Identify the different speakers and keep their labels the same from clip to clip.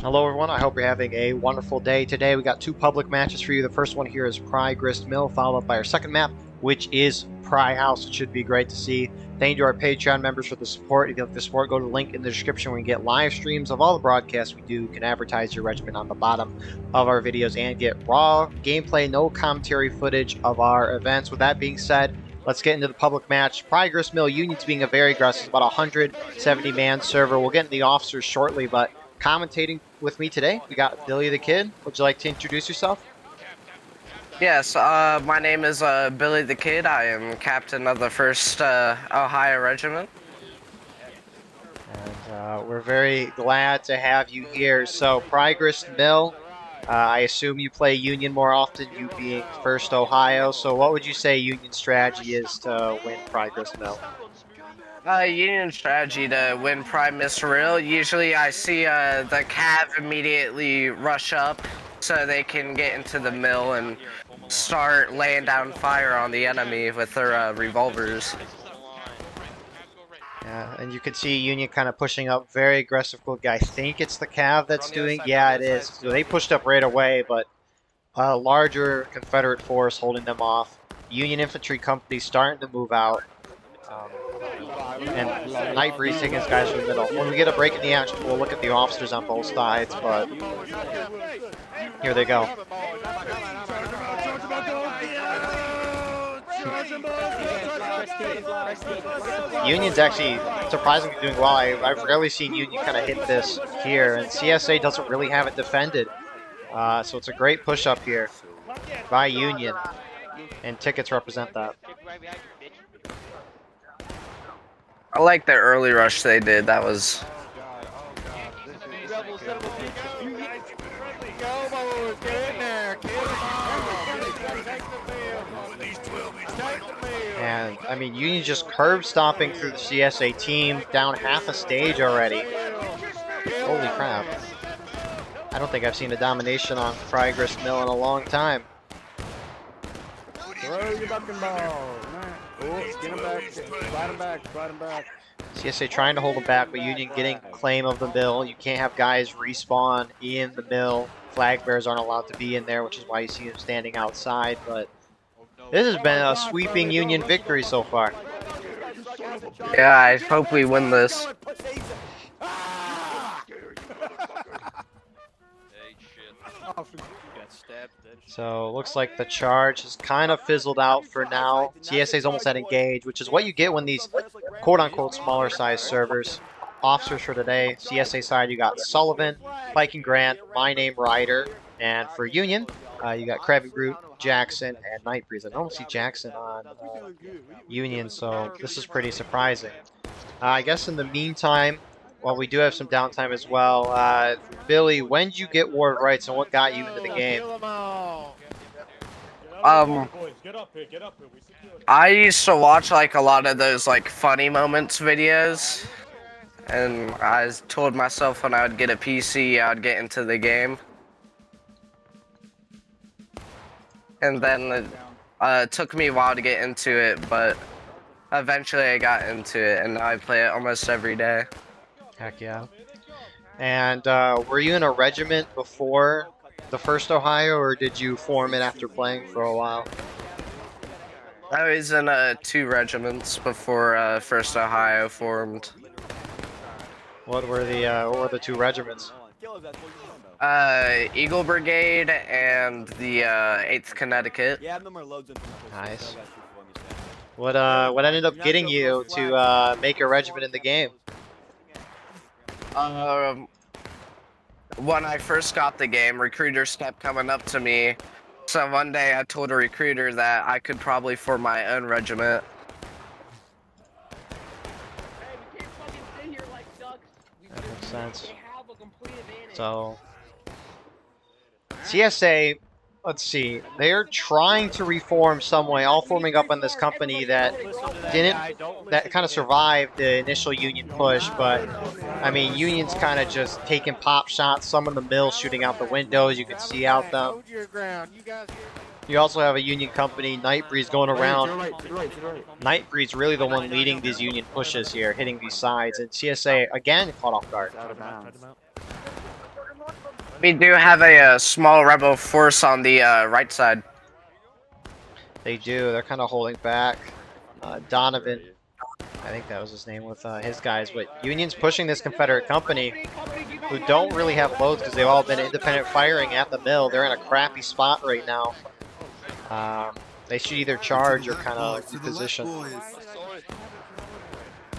Speaker 1: Hello everyone, I hope you're having a wonderful day. Today we got two public matches for you. The first one here is Pry Grist Mill, followed up by our second map, which is Pry House. It should be great to see. Thank you to our Patreon members for the support. If you like the support, go to the link in the description where you can get live streams of all the broadcasts we do. You can advertise your regiment on the bottom of our videos and get raw gameplay, no commentary footage of our events. With that being said, let's get into the public match. Pry Grist Mill Union's being a very aggressive, about a 170-man server. We'll get into the officers shortly, but commentating with me today, we got Billy the Kid. Would you like to introduce yourself?
Speaker 2: Yes, my name is Billy the Kid. I am captain of the 1st Ohio Regiment.
Speaker 1: And we're very glad to have you here. So, Pry Grist Mill, I assume you play Union more often, you being 1st Ohio. So, what would you say Union strategy is to win Pry Grist Mill?
Speaker 2: Union strategy to win Prime Misreal. Usually I see the Cav immediately rush up so they can get into the mill and start laying down fire on the enemy with their revolvers.
Speaker 1: Yeah, and you can see Union kind of pushing up, very aggressive. I think it's the Cav that's doing. Yeah, it is. So they pushed up right away, but a larger Confederate force holding them off. Union infantry company starting to move out. And Night Breeze taking his guys from the middle. When we get a break in the action, we'll look at the officers on both sides, but here they go. Union's actually surprisingly doing well. I've rarely seen Union kind of hit this here, and CSA doesn't really have it defended. So it's a great push up here by Union, and tickets represent that.
Speaker 2: I like the early rush they did. That was...
Speaker 1: And, I mean, Union just curb stomping through the CSA team, down half a stage already. Holy crap. I don't think I've seen a domination on Pry Grist Mill in a long time.
Speaker 3: Throw your bucking ball. Oh, get him back. Slide him back.
Speaker 1: CSA trying to hold them back, but Union getting claim of the mill. You can't have guys respawn in the mill. Flag bearers aren't allowed to be in there, which is why you see them standing outside, but this has been a sweeping Union victory so far.
Speaker 2: Yeah, I hope we win this.
Speaker 1: So looks like the charge has kind of fizzled out for now. CSA's almost at engage, which is what you get when these quote-unquote smaller size servers. Officers for today, CSA side, you got Sullivan, Viking Grant, My Name Ryder, and for Union, you got Krabby Brute, Jackson, and Night Breeze. I don't see Jackson on Union, so this is pretty surprising. I guess in the meantime, well, we do have some downtime as well. Billy, when did you get Ward Rights and what got you into the game?
Speaker 2: I used to watch like a lot of those like funny moments videos, and I told myself when I would get a PC, I would get into the game. And then it took me a while to get into it, but eventually I got into it, and now I play it almost every day.
Speaker 1: Heck yeah. And were you in a regiment before the 1st Ohio, or did you form it after playing for a while?
Speaker 2: I was in 2 regiments before 1st Ohio formed.
Speaker 1: What were the 2 regiments?
Speaker 2: Eagle Brigade and the 8th Connecticut.
Speaker 1: Nice. What ended up getting you to make a regiment in the game?
Speaker 2: When I first got the game, recruiters kept coming up to me. So one day I told a recruiter that I could probably form my own regiment.
Speaker 1: That makes sense. So, CSA, let's see, they're trying to reform some way, all forming up on this company that kind of survived the initial Union push, but I mean, Union's kind of just taking pop shots, some of the mill shooting out the windows, you can see out them. You also have a Union company, Night Breeze, going around. Night Breeze really the one leading these Union pushes here, hitting these sides, and CSA again caught off guard.
Speaker 2: We do have a small rebel force on the right side.
Speaker 1: They do. They're kind of holding back. Donovan, I think that was his name with his guys. But Union's pushing this Confederate company who don't really have loads because they've all been independent firing at the mill. They're in a crappy spot right now. They should either charge or kind of reposition.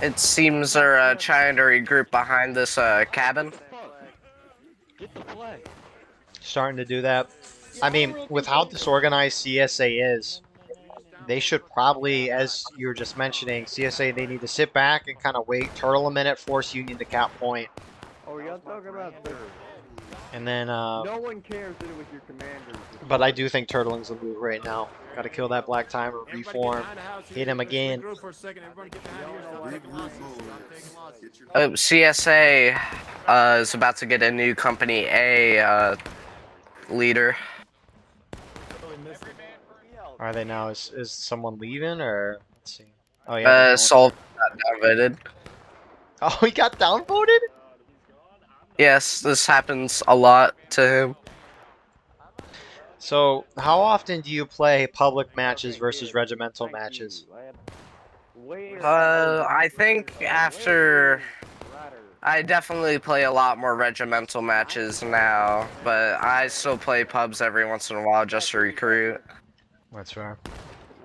Speaker 2: It seems they're trying to regroup behind this cabin.
Speaker 1: Starting to do that. I mean, with how disorganized CSA is, they should probably, as you were just mentioning, CSA, they need to sit back and kind of wait, turtle a minute, force Union to cap point.
Speaker 3: Oh, y'all talking about this?
Speaker 1: And then,
Speaker 3: No one cares that it was your commander.
Speaker 1: but I do think turtling's the move right now. Got to kill that black timer, reform, hit him again.
Speaker 2: CSA is about to get a new Company A leader.
Speaker 1: Are they now? Is someone leaving or let's see? Oh yeah.
Speaker 2: Sol got downvoted.
Speaker 1: Oh, he got downvoted?
Speaker 2: Yes, this happens a lot to him.
Speaker 1: So, how often do you play public matches versus regimental matches?
Speaker 2: I think after I definitely play a lot more regimental matches now, but I still play pubs every once in a while just to recruit.
Speaker 1: That's fair.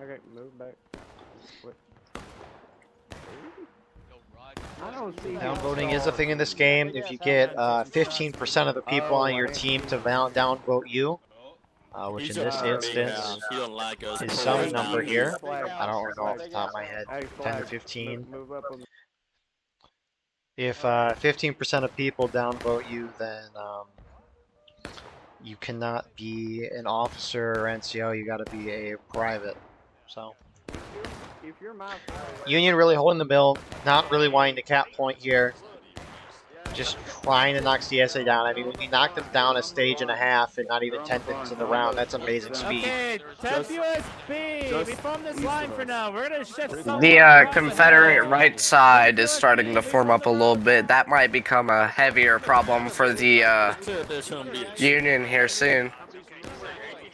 Speaker 3: Okay, move back.
Speaker 1: Downvoting is a thing in this game. If you get 15% of the people on your team to downvote you, which in this instance is some number here. I don't know off the top of my head, 10 to 15. If 15% of people downvote you, then you cannot be an officer or NCO. You got to be a private. So Union really holding the mill, not really wanting to cap point here. Just trying to knock CSA down. I mean, when you knock them down a stage and a half and not even 10 minutes in the round, that's amazing speed.
Speaker 4: Okay, 10 USB. We form this line for now. We're gonna shift some.
Speaker 2: The Confederate right side is starting to form up a little bit. That might become a heavier problem for the Union here soon.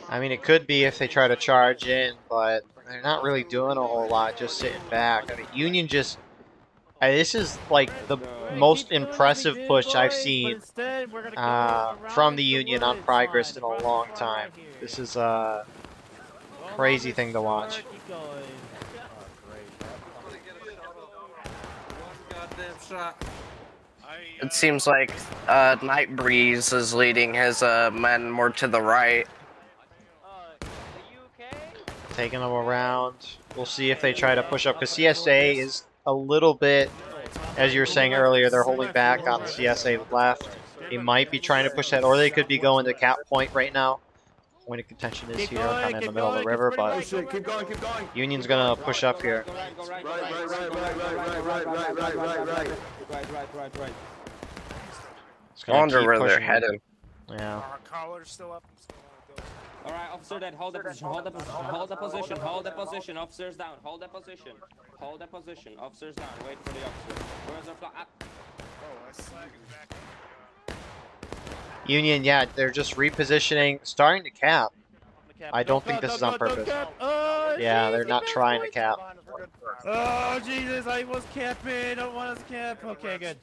Speaker 1: I mean, it could be if they try to charge in, but they're not really doing a whole lot, just sitting back. I mean, Union just... this is like the most impressive push I've seen from the Union on Prygrist in a long time. This is a crazy thing to watch.
Speaker 2: It seems like Night Breeze is leading his men more to the right.
Speaker 1: Taking them around. We'll see if they try to push up, because CSA is a little bit, as you were saying earlier, they're holding back on the CSA left. They might be trying to push that, or they could be going to cap point right now. Point of contention is here, kind of in the middle of the river, but Union's gonna push up here.
Speaker 2: I wonder where they're headed.
Speaker 1: Yeah.
Speaker 5: Alright, officer dead, hold the position, hold the position, hold the position, hold the position, officers down, hold the position, hold the position, officers down, wait for the officer. Where's our flag?
Speaker 1: Union, yeah, they're just repositioning, starting to cap. I don't think this is on purpose. Yeah, they're not trying to cap.
Speaker 4: Oh, Jesus, I was capping. I don't want us to cap. Okay, good.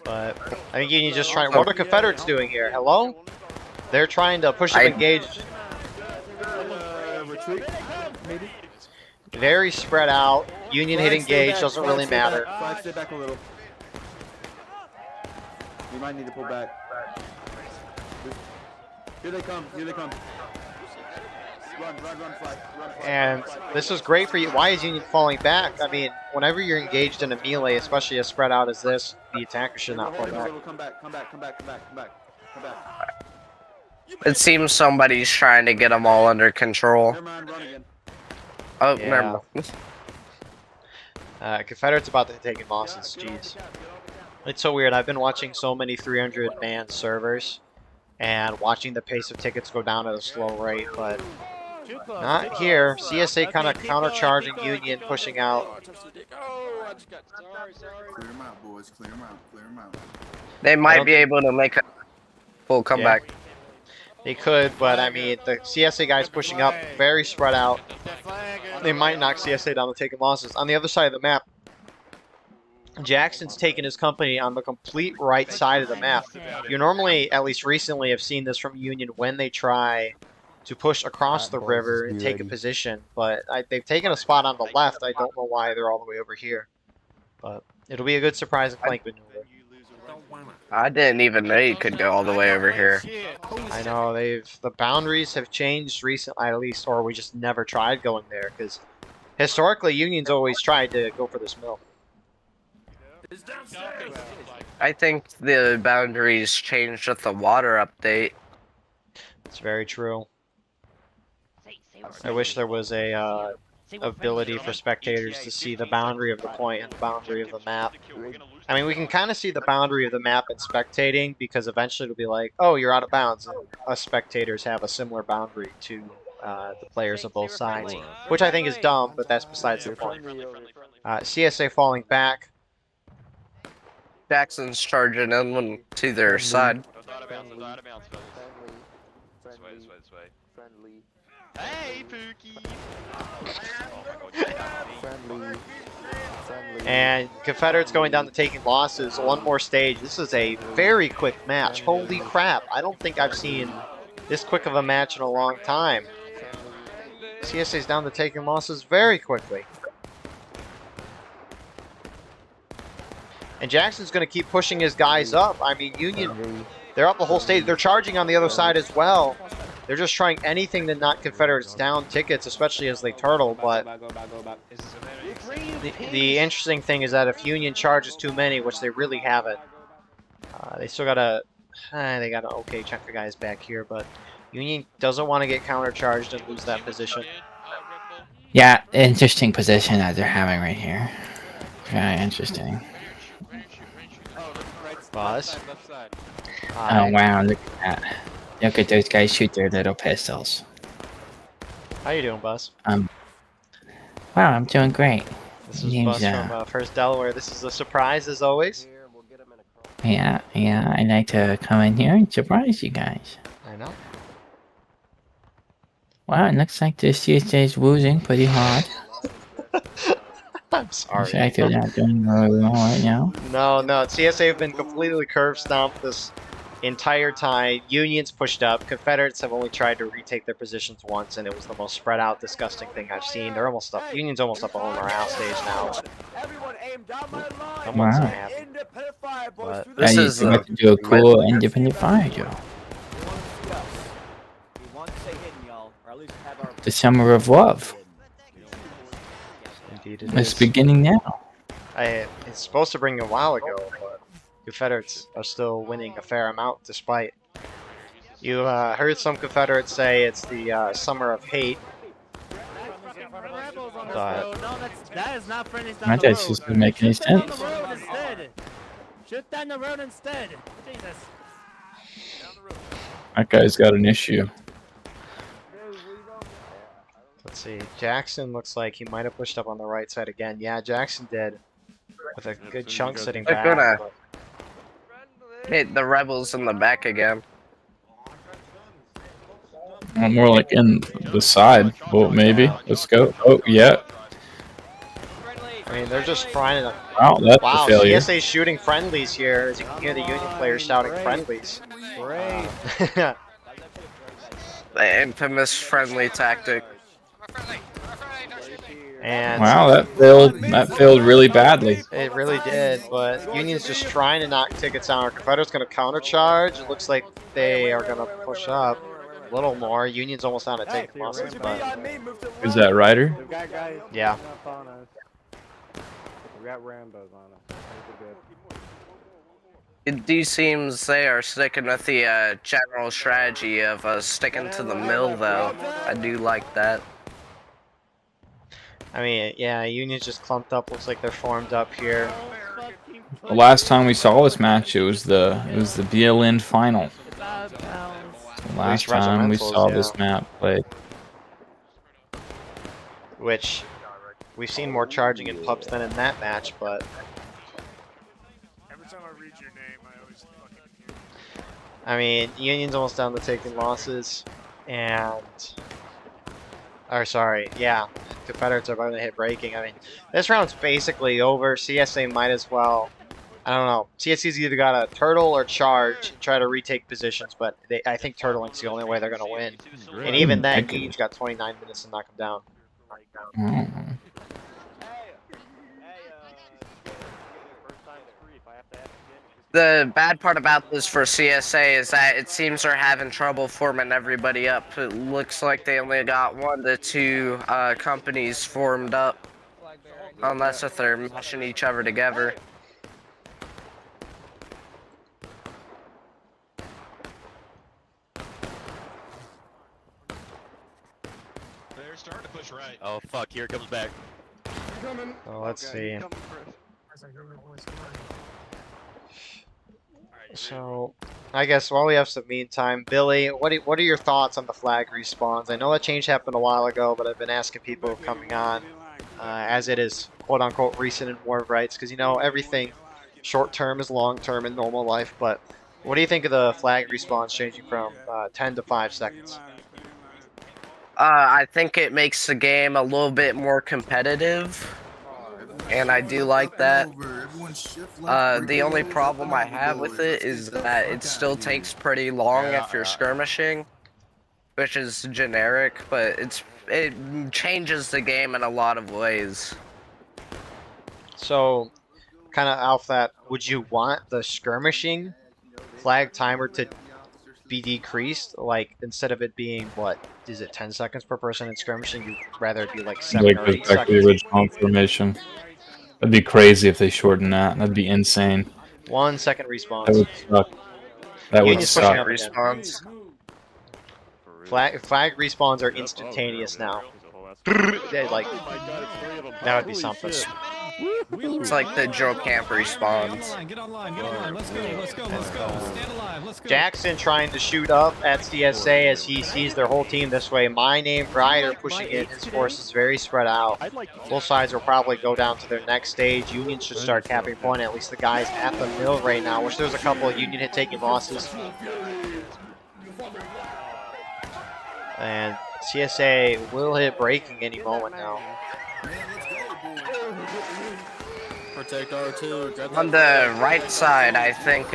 Speaker 1: But I think Union's just trying. What are Confederates doing here? Hello? They're trying to push them engaged. Very spread out. Union hit engage, doesn't really matter.
Speaker 3: Stay back a little. You might need to pull back. Here they come, here they come. Run, flag.
Speaker 1: And this is great for you. Why is Union falling back? I mean, whenever you're engaged in a melee, especially as spread out as this, the attacker should not fall back.
Speaker 3: Come back.
Speaker 2: It seems somebody's trying to get them all under control. Oh,
Speaker 1: Yeah.
Speaker 2: never mind.
Speaker 1: Confederates about to take losses. Jeez. It's so weird. I've been watching so many 300-man servers and watching the pace of tickets go down at a slow rate, but not here. CSA kind of countercharging Union, pushing out.
Speaker 6: Clear them out, boys. Clear them out.
Speaker 2: They might be able to make a full comeback.
Speaker 1: They could, but I mean, the CSA guys pushing up, very spread out. They might knock CSA down to taking losses. On the other side of the map, Jackson's taken his company on the complete right side of the map. You normally, at least recently, have seen this from Union when they try to push across the river and take a position, but they've taken a spot on the left. I don't know why they're all the way over here, but it'll be a good surprise and flank maneuver.
Speaker 2: I didn't even know you could go all the way over here.
Speaker 1: I know the boundaries have changed recently, at least, or we just never tried going there because historically Union's always tried to go for this mill.
Speaker 2: I think the boundaries changed with the water update.
Speaker 1: It's very true. I wish there was a ability for spectators to see the boundary of the point and the boundary of the map. I mean, we can kind of see the boundary of the map in spectating because eventually it'll be like, oh, you're out of bounds. And us spectators have a similar boundary to the players of both sides, which I think is dumb, but that's besides the point. CSA falling back.
Speaker 2: Jackson's charging in to their side.
Speaker 6: Hey, Pookie!
Speaker 1: And Confederates going down to taking losses. One more stage. This is a very quick match. Holy crap. I don't think I've seen this quick of a match in a long time. CSA's down to taking losses very quickly. And Jackson's going to keep pushing his guys up. I mean, Union, they're up the whole stage. They're charging on the other side as well. They're just trying anything to knock Confederates down tickets, especially as they turtle. But the interesting thing is that if Union charges too many, which they really haven't, they still got they got an okay chunk of guys back here. But Union doesn't want to get countercharged and lose that position.
Speaker 7: Yeah, interesting position that they're having right here. Very interesting.
Speaker 1: Buzz.
Speaker 7: Oh wow, look at that. Look at those guys shoot their little pistols.
Speaker 1: How you doing, Buzz?
Speaker 7: Wow, I'm doing great.
Speaker 1: This is Buzz from First Delaware. This is a surprise as always.
Speaker 7: Yeah, I like to come in here and surprise you guys.
Speaker 1: I know.
Speaker 7: Wow, it looks like the CSA is losing pretty hard.
Speaker 1: I'm sorry.
Speaker 7: I feel they're not doing really well right now.
Speaker 1: No, CSA have been completely curve stomped this entire time. Union's pushed up. Confederates have only tried to retake their positions once, and it was the most spread out, disgusting thing I've seen. They're almost up. Union's almost up a whole morale stage now. Someone's
Speaker 7: Wow.
Speaker 1: happy. But
Speaker 2: This
Speaker 7: I
Speaker 2: is
Speaker 7: need to do a cool independent fire drill. The summer of love.
Speaker 1: indeed it
Speaker 7: It's
Speaker 1: is.
Speaker 7: beginning now.
Speaker 1: It's supposed to bring a while ago, but Confederates are still winning a fair amount despite. You heard some Confederates say it's the summer of hate. But
Speaker 4: That is not friendly.
Speaker 7: That just doesn't make any sense.
Speaker 4: Shoot down the road instead. Jesus.
Speaker 7: That guy's got an issue.
Speaker 1: let's see. Jackson looks like he might have pushed up on the right side again. Yeah, Jackson did. With a good chunk sitting
Speaker 2: They're
Speaker 1: back.
Speaker 2: gonna
Speaker 1: but-
Speaker 2: hit the rebels in the back again.
Speaker 7: Well, more like in the side. Oh, maybe. Let's go. Oh, yeah.
Speaker 1: I mean, they're just trying to.
Speaker 7: Wow, that's
Speaker 1: Wow,
Speaker 7: a failure.
Speaker 1: CSA's shooting friendlies here. As you can hear the Union players shouting friendlies.
Speaker 3: Great.
Speaker 2: The infamous friendly tactic.
Speaker 1: And
Speaker 7: Wow, that failed really badly.
Speaker 1: it really did, but Union's just trying to knock tickets down. Our Confederates going to countercharge. It looks like they are going to push up a little more. Union's almost down to take losses, but
Speaker 7: Is that Ryder?
Speaker 3: We've got guys
Speaker 1: yeah.
Speaker 3: up on us. We got Rambos on us. I think we're good.
Speaker 2: It do seems they are sticking with the general strategy of sticking to the mill, though. I do like that.
Speaker 1: I mean, yeah, Union's just clumped up. Looks like they're formed up here.
Speaker 7: The last time we saw this match, it was the BLN final. The last time we saw this map played.
Speaker 1: Which we've seen more charging in pubs than in that match, but
Speaker 6: Every time I read your name, I always fucking
Speaker 1: I mean, Union's almost down to taking losses, and or sorry, yeah, Confederates are about to hit breaking. I mean, this round's basically over. CSA might as well. I don't know. CSC's either got to turtle or charge and try to retake positions, but I think turtling's the only way they're going to win. And even then, Union's got 29 minutes to knock them down.
Speaker 7: Mm.
Speaker 2: The bad part about this for CSA is that it seems they're having trouble forming everybody up. It looks like they only got 1 to 2 companies formed up, unless if they're mashing each other together.
Speaker 6: They're starting to push right.
Speaker 4: Oh fuck! Here it comes back.
Speaker 1: Oh, let's see. So, I guess while we have some meantime, Billy, what are your thoughts on the flag respawns? I know that change happened a while ago, but I've been asking people coming on, as it is quote-unquote recent in War of Rights, because you know everything short-term is long-term in normal life. But what do you think of the flag respawns changing from 10 to 5 seconds?
Speaker 2: I think it makes the game a little bit more competitive, and I do like that. The only problem I have with it is that it still takes pretty long if you're skirmishing, which is generic, but it changes the game in a lot of ways.
Speaker 1: So, kind of off that, would you want the skirmishing flag timer to be decreased? Like, instead of it being, what, is it 10 seconds per person in skirmishing, you'd rather it be like 7
Speaker 7: Like
Speaker 1: or
Speaker 7: goes
Speaker 1: 8
Speaker 7: back to the
Speaker 1: seconds?
Speaker 7: original information. That'd be crazy if they shortened that. That'd be insane.
Speaker 1: 1 second
Speaker 7: That
Speaker 1: respawns.
Speaker 7: would suck. That would
Speaker 1: Union's pushing
Speaker 7: suck.
Speaker 1: up again.
Speaker 2: Respawns.
Speaker 1: Flag respawns are instantaneous now. Like, that would be something.
Speaker 2: It's like the Joe Camp respawns.
Speaker 8: Get online, get online. Let's go, let's go, let's go. Stand alive, let's go.
Speaker 1: Jackson trying to shoot up at CSA as he sees their whole team this way. My name Ryder pushing in. His force is very spread out. Both sides will probably go down to their next stage. Union should start capping point, at least the guys at the mill right now. Wish there was a couple of Union hit taking losses. And CSA will hit breaking any moment now.
Speaker 4: Protect R2.
Speaker 2: On the right side, I think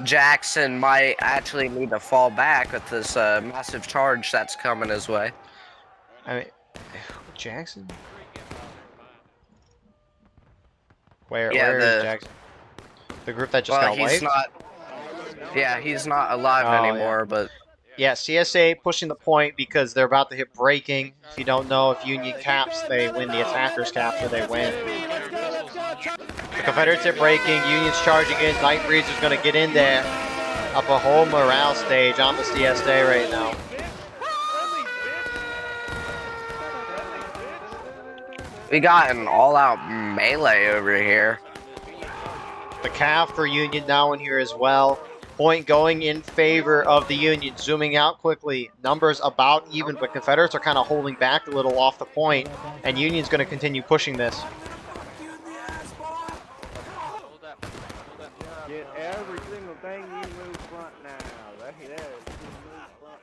Speaker 2: Jackson might actually need to fall back with this massive charge that's coming his way.
Speaker 1: I mean, Jackson? Where is Jackson? The group that just got wiped?
Speaker 2: He's not alive anymore, but...
Speaker 1: Yeah, CSA pushing the point because they're about to hit breaking. If you don't know, if Union caps, they win. The attackers capture, they win. The Confederates hit breaking. Union's charging in. Nightbreed's is going to get in there. Up a whole morale stage on the CSA right now.
Speaker 2: We got an all-out melee over here.
Speaker 1: The calf for Union now in here as well. Point going in favor of the Union. Zooming out quickly. Numbers about even, but Confederates are kind of holding back a little off the point, and Union's going to continue pushing this.
Speaker 3: Get every single thing you move front now. That's front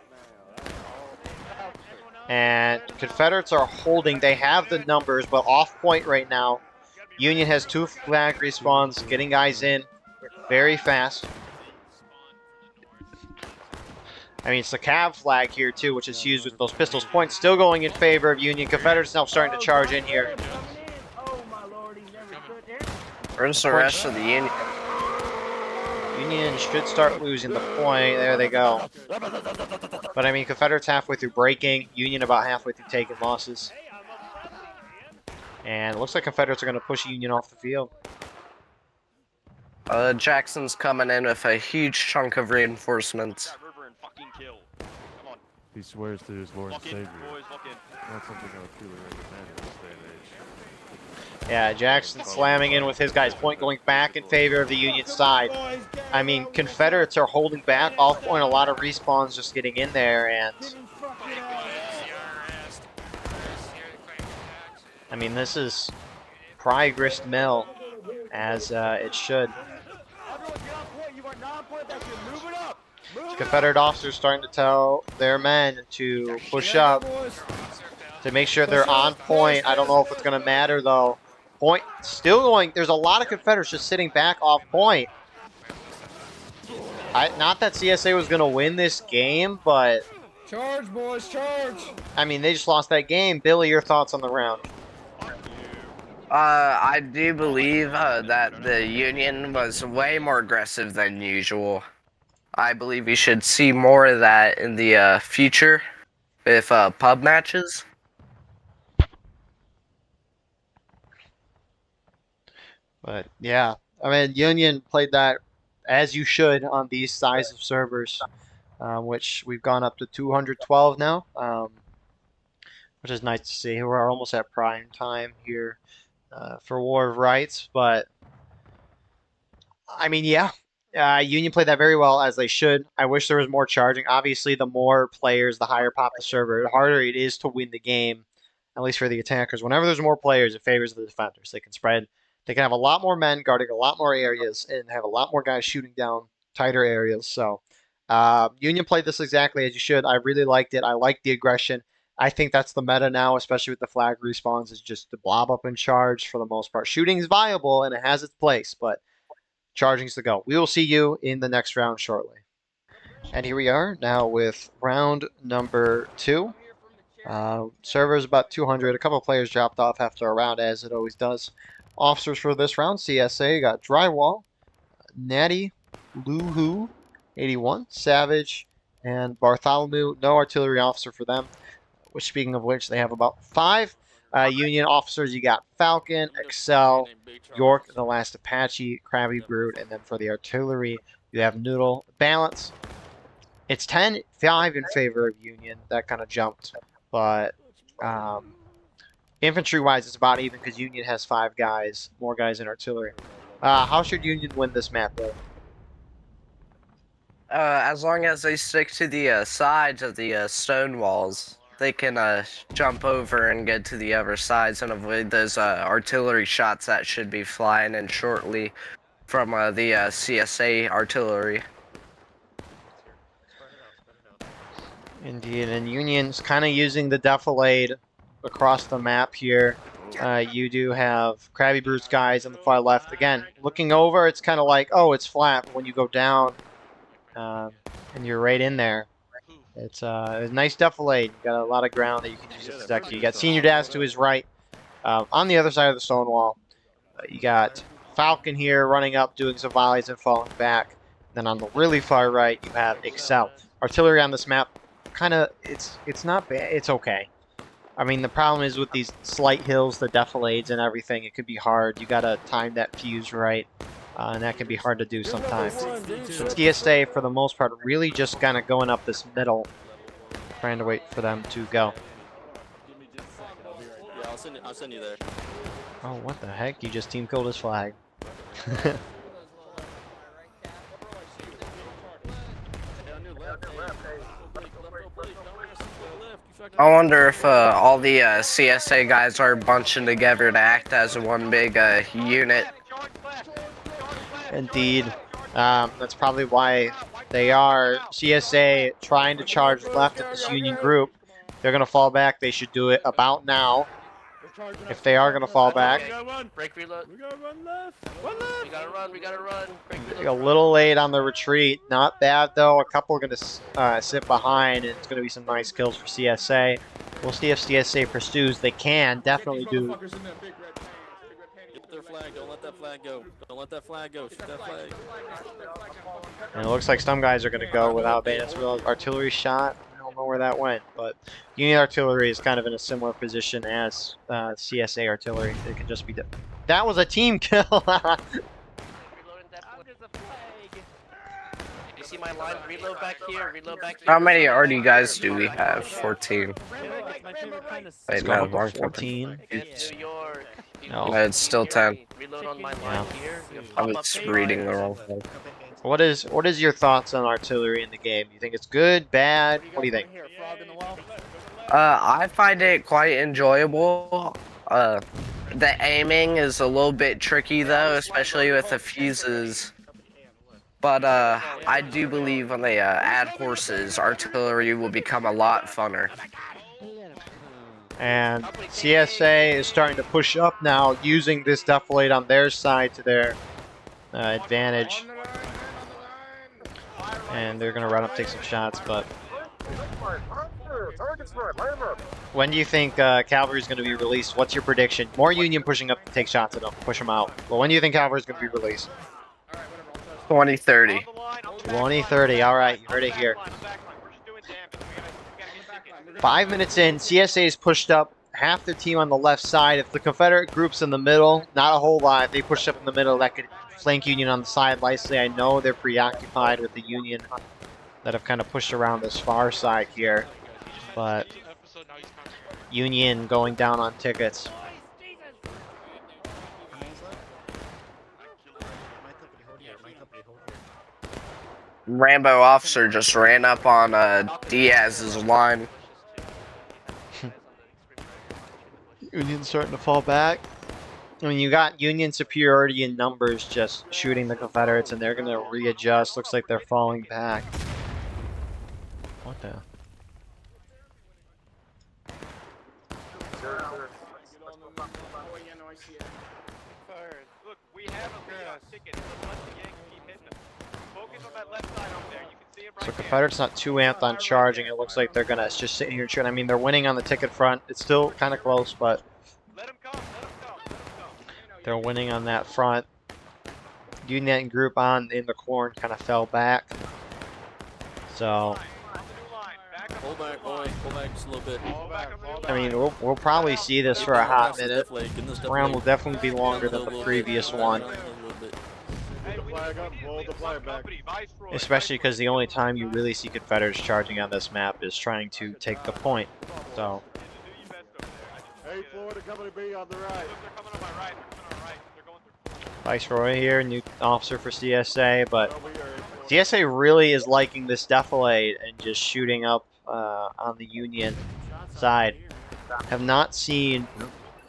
Speaker 3: now.
Speaker 1: And Confederates are holding. They have the numbers, but off point right now. Union has 2 flag respawns, getting guys in very fast. I mean, it's the Cav flag here, too, which is used with those pistols. Points still going in favor of Union. Confederates now starting to charge in here.
Speaker 2: Where's the rest of the Union?
Speaker 1: Union should start losing the point. There they go. But, I mean, Confederates halfway through breaking. Union about halfway through taking losses. And it looks like Confederates are going to push Union off the field.
Speaker 2: Jackson's coming in with a huge chunk of reinforcements.
Speaker 9: He swears to his Lord and Savior.
Speaker 6: Not
Speaker 9: something I would truly recommend in this day and age.
Speaker 1: Yeah, Jackson slamming in with his guys. Point going back in favor of the Union side. I mean, Confederates are holding back off point. A lot of respawns just getting in there, and I mean, this is Pry Grist Mill as it should. Confederate officers starting to tell their men to push up to make sure they're on point. I don't know if it's going to matter, though. Point still going. There's a lot of Confederates just sitting back off point. Not that CSA was going to win this game, but...
Speaker 3: Charge, boys, charge!
Speaker 1: I mean, they just lost that game. Billy, your thoughts on the round?
Speaker 2: I do believe that the Union was way more aggressive than usual. I believe we should see more of that in the future with pub matches.
Speaker 1: But yeah, I mean, Union played that as you should on these size of servers, which we've gone up to 212 now, which is nice to see. We're almost at prime time here for War of Rights, but I mean, yeah, Union played that very well, as they should. I wish there was more charging. Obviously, the more players, the higher pop the server, the harder it is to win the game, at least for the attackers. Whenever there's more players, it favors the defenders. They can spread. They can have a lot more men guarding a lot more areas and have a lot more guys shooting down tighter areas. So Union played this exactly as you should. I really liked it. I like the aggression. I think that's the meta now, especially with the flag respawns, is just to blob up and charge for the most part. Shooting is viable and it has its place, but charging's the go. We will see you in the next round shortly. And here we are now with round number 2. Server's about 200. A couple of players dropped off after a round, as it always does. Officers for this round, CSA got Drywall, Natty, Luhu, 81, Savage, and Bartholomew. No artillery officer for them. Which, speaking of which, they have about 5 Union officers. You got Falcon, Excel, York, the last Apache, Krabby Brute, and then for the artillery, you have Noodle. Balance. It's 10-5 in favor of Union. That kind of jumped, but infantry-wise, it's about even because Union has 5 guys, more guys in artillery. How should Union win this map, though?
Speaker 2: As long as they stick to the sides of the stone walls, they can jump over and get to the other sides and avoid those artillery shots that should be flying in shortly from the CSA artillery.
Speaker 1: Indeed, and Union's kind of using the defilade across the map here. You do have Krabby Brute's guys on the far left. Again, looking over, it's kind of like, oh, it's flat. But when you go down and you're right in there, it's a nice defilade. You got a lot of ground that you can use to protect you. You got Senior Dash to his right. On the other side of the stone wall, you got Falcon here running up, doing some volleys and falling back. Then on the really far right, you have Excel. Artillery on this map, kind of, it's not bad. It's okay. I mean, the problem is with these slight hills, the defilades and everything, it could be hard. You got to time that fuse right, and that can be hard to do sometimes. So TSA, for the most part, really just kind of going up this middle, trying to wait for them to go.
Speaker 5: Yeah, I'll send you there.
Speaker 1: Oh, what the heck? You just team killed his flag.
Speaker 2: I wonder if all the CSA guys are bunching together to act as one big unit.
Speaker 1: Indeed. That's probably why they are. CSA trying to charge left at this Union group. They're going to fall back. They should do it about now. If they are going to fall back.
Speaker 2: Break reload.
Speaker 4: We gotta run left. One left.
Speaker 2: We gotta run. We gotta run. Break reload.
Speaker 1: A little late on the retreat. Not bad, though. A couple are going to sit behind, and it's going to be some nice kills for CSA. We'll see if CSA pursues. They can definitely do.
Speaker 5: Get their flag. Don't let that flag go. Don't let that flag go. Shoot that flag.
Speaker 1: And it looks like some guys are going to go without bayonets. Artillery shot. I don't know where that went, but Union artillery is kind of in a similar position as CSA artillery. It can just be. That was a team kill.
Speaker 2: You see my line? Reload back here. Reload back here. How many RD guys do we have? 14. Wait, no, wrong
Speaker 1: 14.
Speaker 2: No, it's still 10.
Speaker 3: Reload on my line
Speaker 1: Yeah.
Speaker 3: here.
Speaker 2: I was reading the wrong thing.
Speaker 1: What is your thoughts on artillery in the game? You think it's good, bad? What do you think?
Speaker 2: I find it quite enjoyable. The aiming is a little bit tricky though, especially with the fuses. But I do believe when they add horses, artillery will become a lot funner.
Speaker 1: And CSA is starting to push up now, using this defilade on their side to their advantage. And they're going to run up, take some shots, but when do you think cavalry is going to be released? What's your prediction? More Union pushing up to take shots at them, push them out. But when do you think cavalry is going to be released?
Speaker 2: 2030.
Speaker 1: 2030. All right, you heard it here. 5 minutes in, CSA is pushed up half their team on the left side. If the Confederate group's in the middle, not a whole lot. If they push up in the middle, that could flank Union on the side. Likely, I know they're preoccupied with the Union that have kind of pushed around this far side here. But Union going down on tickets.
Speaker 2: Rambo officer just ran up on Diaz's line.
Speaker 1: Union's starting to fall back. I mean, you got Union superiority in numbers just shooting the Confederates, and they're going to readjust. Looks like they're falling back. What the?
Speaker 10: Look, we have a ticket. Let the Yanks keep hitting them. Focus on that left side over there. You can see it right
Speaker 1: So
Speaker 10: there.
Speaker 1: Confederates not too amped on charging. It looks like they're going to just sit here and shoot. I mean, they're winning on the ticket front. It's still kind of close, but
Speaker 10: Let them come. Let them come. Let them come.
Speaker 1: they're winning on that front. Union group on in the corn kind of fell back. So,
Speaker 4: Pull back, boys. Pull back just a little bit.
Speaker 1: I mean, we'll probably see this for a hot minute. This round will definitely be longer than the previous one. Especially because the only time you really see Confederates charging on this map is trying to take the point. So, Viceroy here, new officer for CSA, but CSA really is liking this defilade and just shooting up on the Union side. Have not seen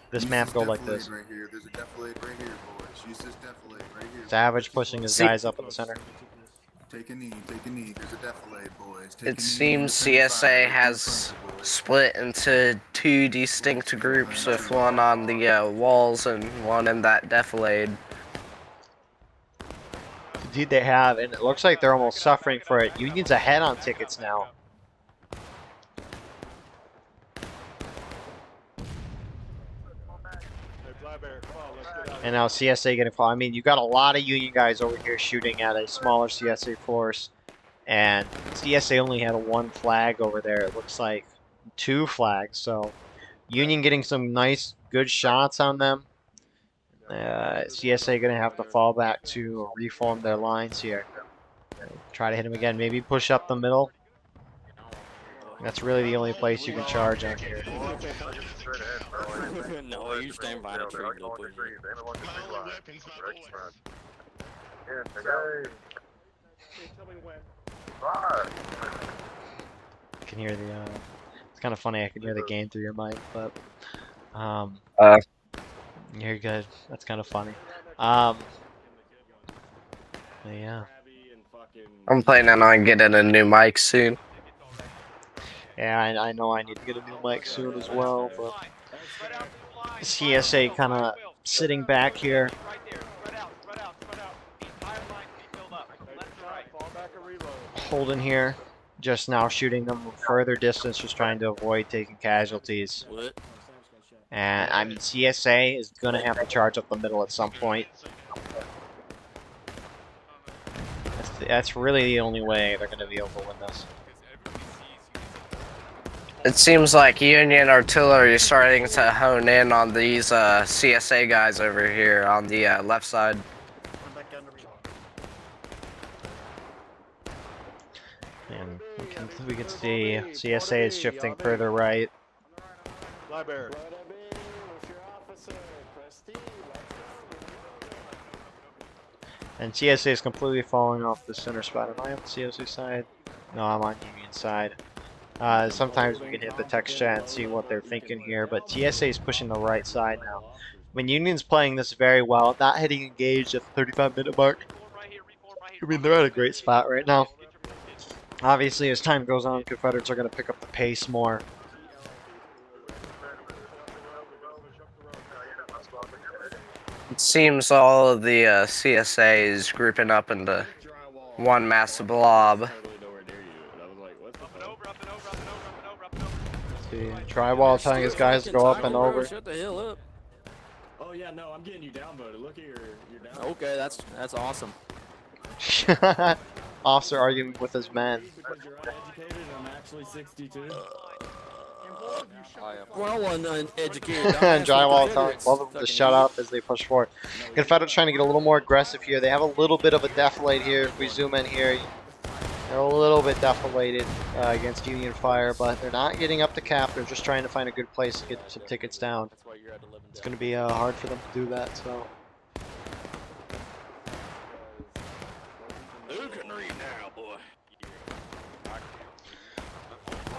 Speaker 1: this map go like this.
Speaker 11: Right here. There's a defilade right here, boys. Use this defilade right here.
Speaker 1: Savage pushing his guys up in the center.
Speaker 11: Take a knee, take a knee. There's a defilade, boys. Take
Speaker 2: It seems CSA has split into two distinct groups, with one on the walls and one in that defilade.
Speaker 1: Indeed they have, and it looks like they're almost suffering for it. Union's ahead on tickets now. And now CSA getting called. I mean, you got a lot of Union guys over here shooting at a smaller CSA force. And CSA only had one flag over there. It looks like 2 flags. So Union getting some nice, good shots on them. CSA going to have to fall back to reform their lines here. Try to hit him again. Maybe push up the middle. That's really the only place you can charge on here.
Speaker 4: No, you stand by the tree. Go push
Speaker 1: I can hear the, it's kind of funny, I can hear the game through your mic, but, you're good. That's kind of funny. But yeah.
Speaker 2: I'm planning on getting a new mic soon.
Speaker 1: Yeah, I know I need to get a new mic soon as well, but CSA kind of sitting back here. Holding here, just now shooting them from further distance, just trying to avoid taking casualties. And I mean, CSA is going to have to charge up the middle at some point. That's really the only way they're going to be able to win this.
Speaker 2: It seems like Union artillery is starting to hone in on these CSA guys over here on the left side.
Speaker 1: And we can see CSA is shifting further right. And CSA is completely falling off the center spot. Am I on the CSA side? No, I'm on Union side. Sometimes we can hit the text chat and see what they're thinking here, but TSA is pushing the right side now. When Union's playing this very well, not hitting engaged at the 35-minute mark. I mean, they're at a great spot right now. Obviously, as time goes on, Confederates are going to pick up the pace more.
Speaker 2: It seems all of the CSA is grouping up into one massive blob.
Speaker 1: See, Drywall telling his guys to go up and over.
Speaker 4: Shut the hell up.
Speaker 8: Oh yeah, no, I'm getting you downvoted. Look at your down.
Speaker 4: Okay, that's awesome.
Speaker 1: Officer arguing with his men.
Speaker 8: Because you're uneducated and I'm actually 62.
Speaker 4: Well, uneducated.
Speaker 1: Drywall telling both of them to shut up as they push forward. Confederates trying to get a little more aggressive here. They have a little bit of a deflate here. If we zoom in here, they're a little bit deflated against Union fire, but they're not getting up to cap. They're just trying to find a good place to get some tickets down. It's going to be hard for them to do that. So.
Speaker 4: Who can read now, boy?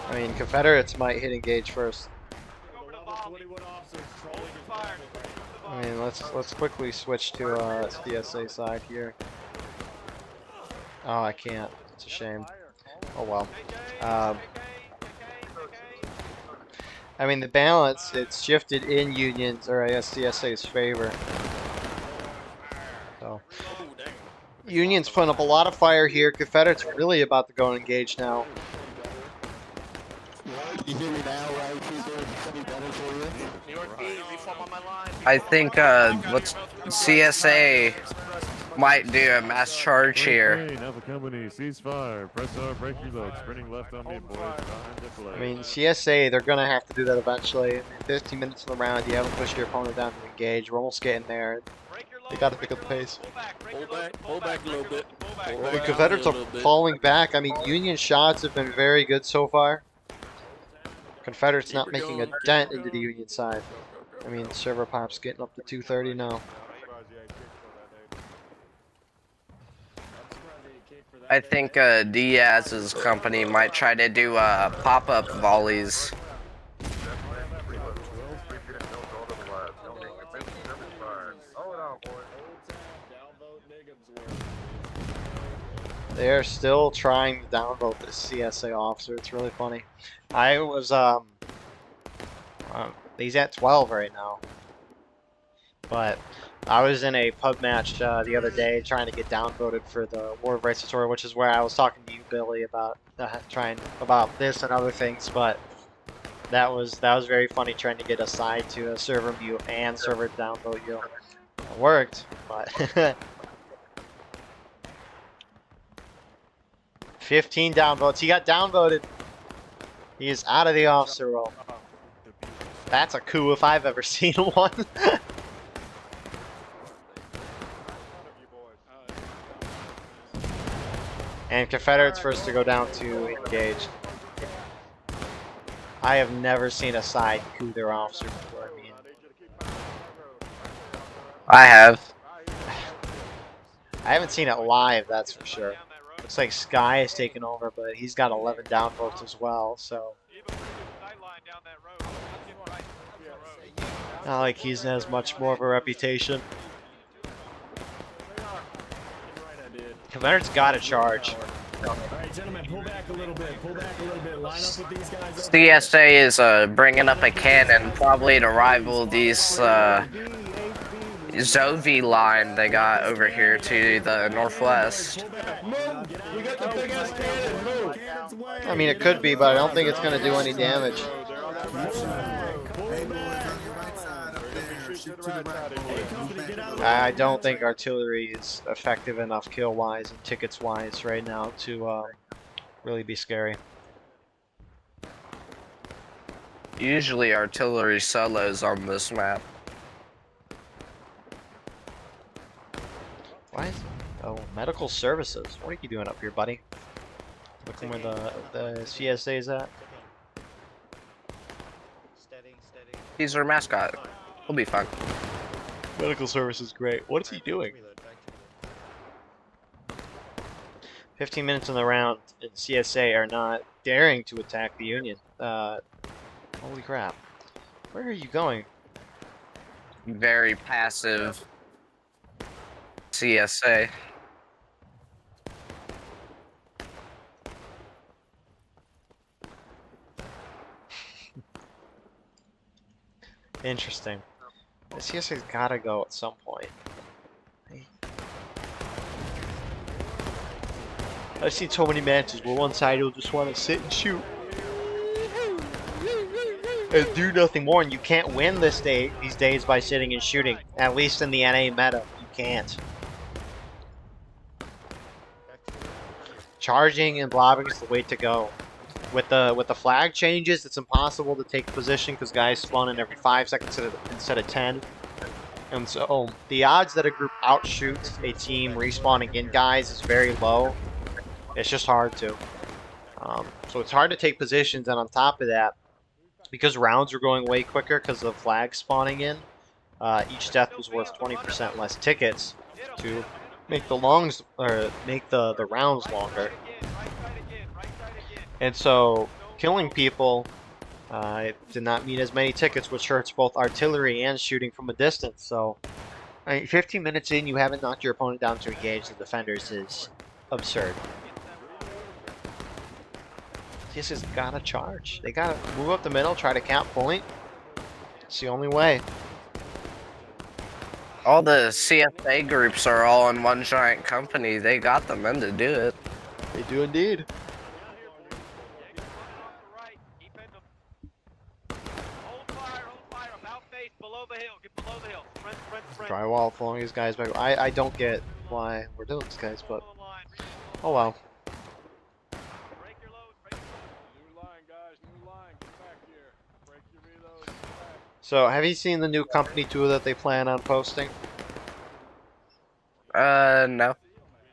Speaker 1: I mean, Confederates might hit engage first. I mean, let's quickly switch to CSA side here. Oh, I can't. It's a shame. Oh well. I mean, the balance, it's shifted in Union's, or I guess CSA's favor. So, Union's putting up a lot of fire here. Confederates really about to go and engage now.
Speaker 4: You hear me now, right?
Speaker 2: I think what's CSA might do a mass charge here.
Speaker 9: Alpha Company, ceasefire. Press R, break reload. Sprinting left on me, boys.
Speaker 1: I mean, CSA, they're going to have to do that eventually. I mean, 15 minutes in the round, you haven't pushed your opponent down to engage. We're almost getting there. They got to pick up the pace.
Speaker 4: Pull back a little bit.
Speaker 1: The Confederates are falling back. I mean, Union shots have been very good so far. Confederates not making a dent into the Union side. I mean, server pop's getting up to 230 now.
Speaker 2: I think Diaz's company might try to do pop-up volleys.
Speaker 1: They're still trying to downvote this CSA officer. It's really funny. I was he's at 12 right now. But I was in a pub match the other day trying to get downvoted for the War of Rights tutorial, which is where I was talking to you, Billy, about trying about this and other things. But that was very funny trying to get a side to a server mute and server downvote you. It worked, but 15 downvotes. He got downvoted. He is out of the officer role. That's a coup if I've ever seen one. And Confederates first to go down to engage. I have never seen a side coup their officer before. I mean,
Speaker 2: I have.
Speaker 1: I haven't seen it live, that's for sure. Looks like Sky has taken over, but he's got 11 downvotes as well, so. Not like he's has much more of a reputation. Confederates got to charge.
Speaker 8: Alright, gentlemen, pull back a little bit. Pull back a little bit. Line up with these guys.
Speaker 2: CSA is bringing up a cannon probably to rival these Zovi line they got over here to the northwest.
Speaker 1: I mean, it could be, but I don't think it's going to do any damage. I don't think artillery is effective enough kill-wise and tickets-wise right now to really be scary.
Speaker 2: Usually artillery solos on this map.
Speaker 1: Why is medical services? What are you doing up here, buddy? Looking where the CSA is at.
Speaker 2: He's our mascot. We'll be fine.
Speaker 1: Medical service is great. What is he doing? 15 minutes in the round, and CSA are not daring to attack the Union. Holy crap. Where are you going?
Speaker 2: Very passive CSA.
Speaker 1: Interesting. The CSA's gotta go at some point. I've seen so many matches where one side will just want to sit and shoot and do nothing more, and you can't win these days by sitting and shooting. At least in the NA meta, you can't. Charging and blobbing is the way to go. With the flag changes, it's impossible to take position because guys spawn in every 5 seconds instead of 10. And so the odds that a group outshoots a team respawning in guys is very low. It's just hard to. So it's hard to take positions, and on top of that, because rounds are going way quicker because of flags spawning in, each death was worth 20% less tickets to make the rounds longer. And so killing people did not mean as many tickets, which hurts both artillery and shooting from a distance. So 15 minutes in, you haven't knocked your opponent down to engage the defenders is absurd. This has gotta charge. They gotta move up the middle, try to count point. It's the only way.
Speaker 2: All the CFA groups are all in one giant company. They got the men to do it.
Speaker 1: They do indeed. Drywall following these guys back. I don't get why we're doing this, guys, but oh well. So, have you seen the new company tour that they plan on posting?
Speaker 2: No.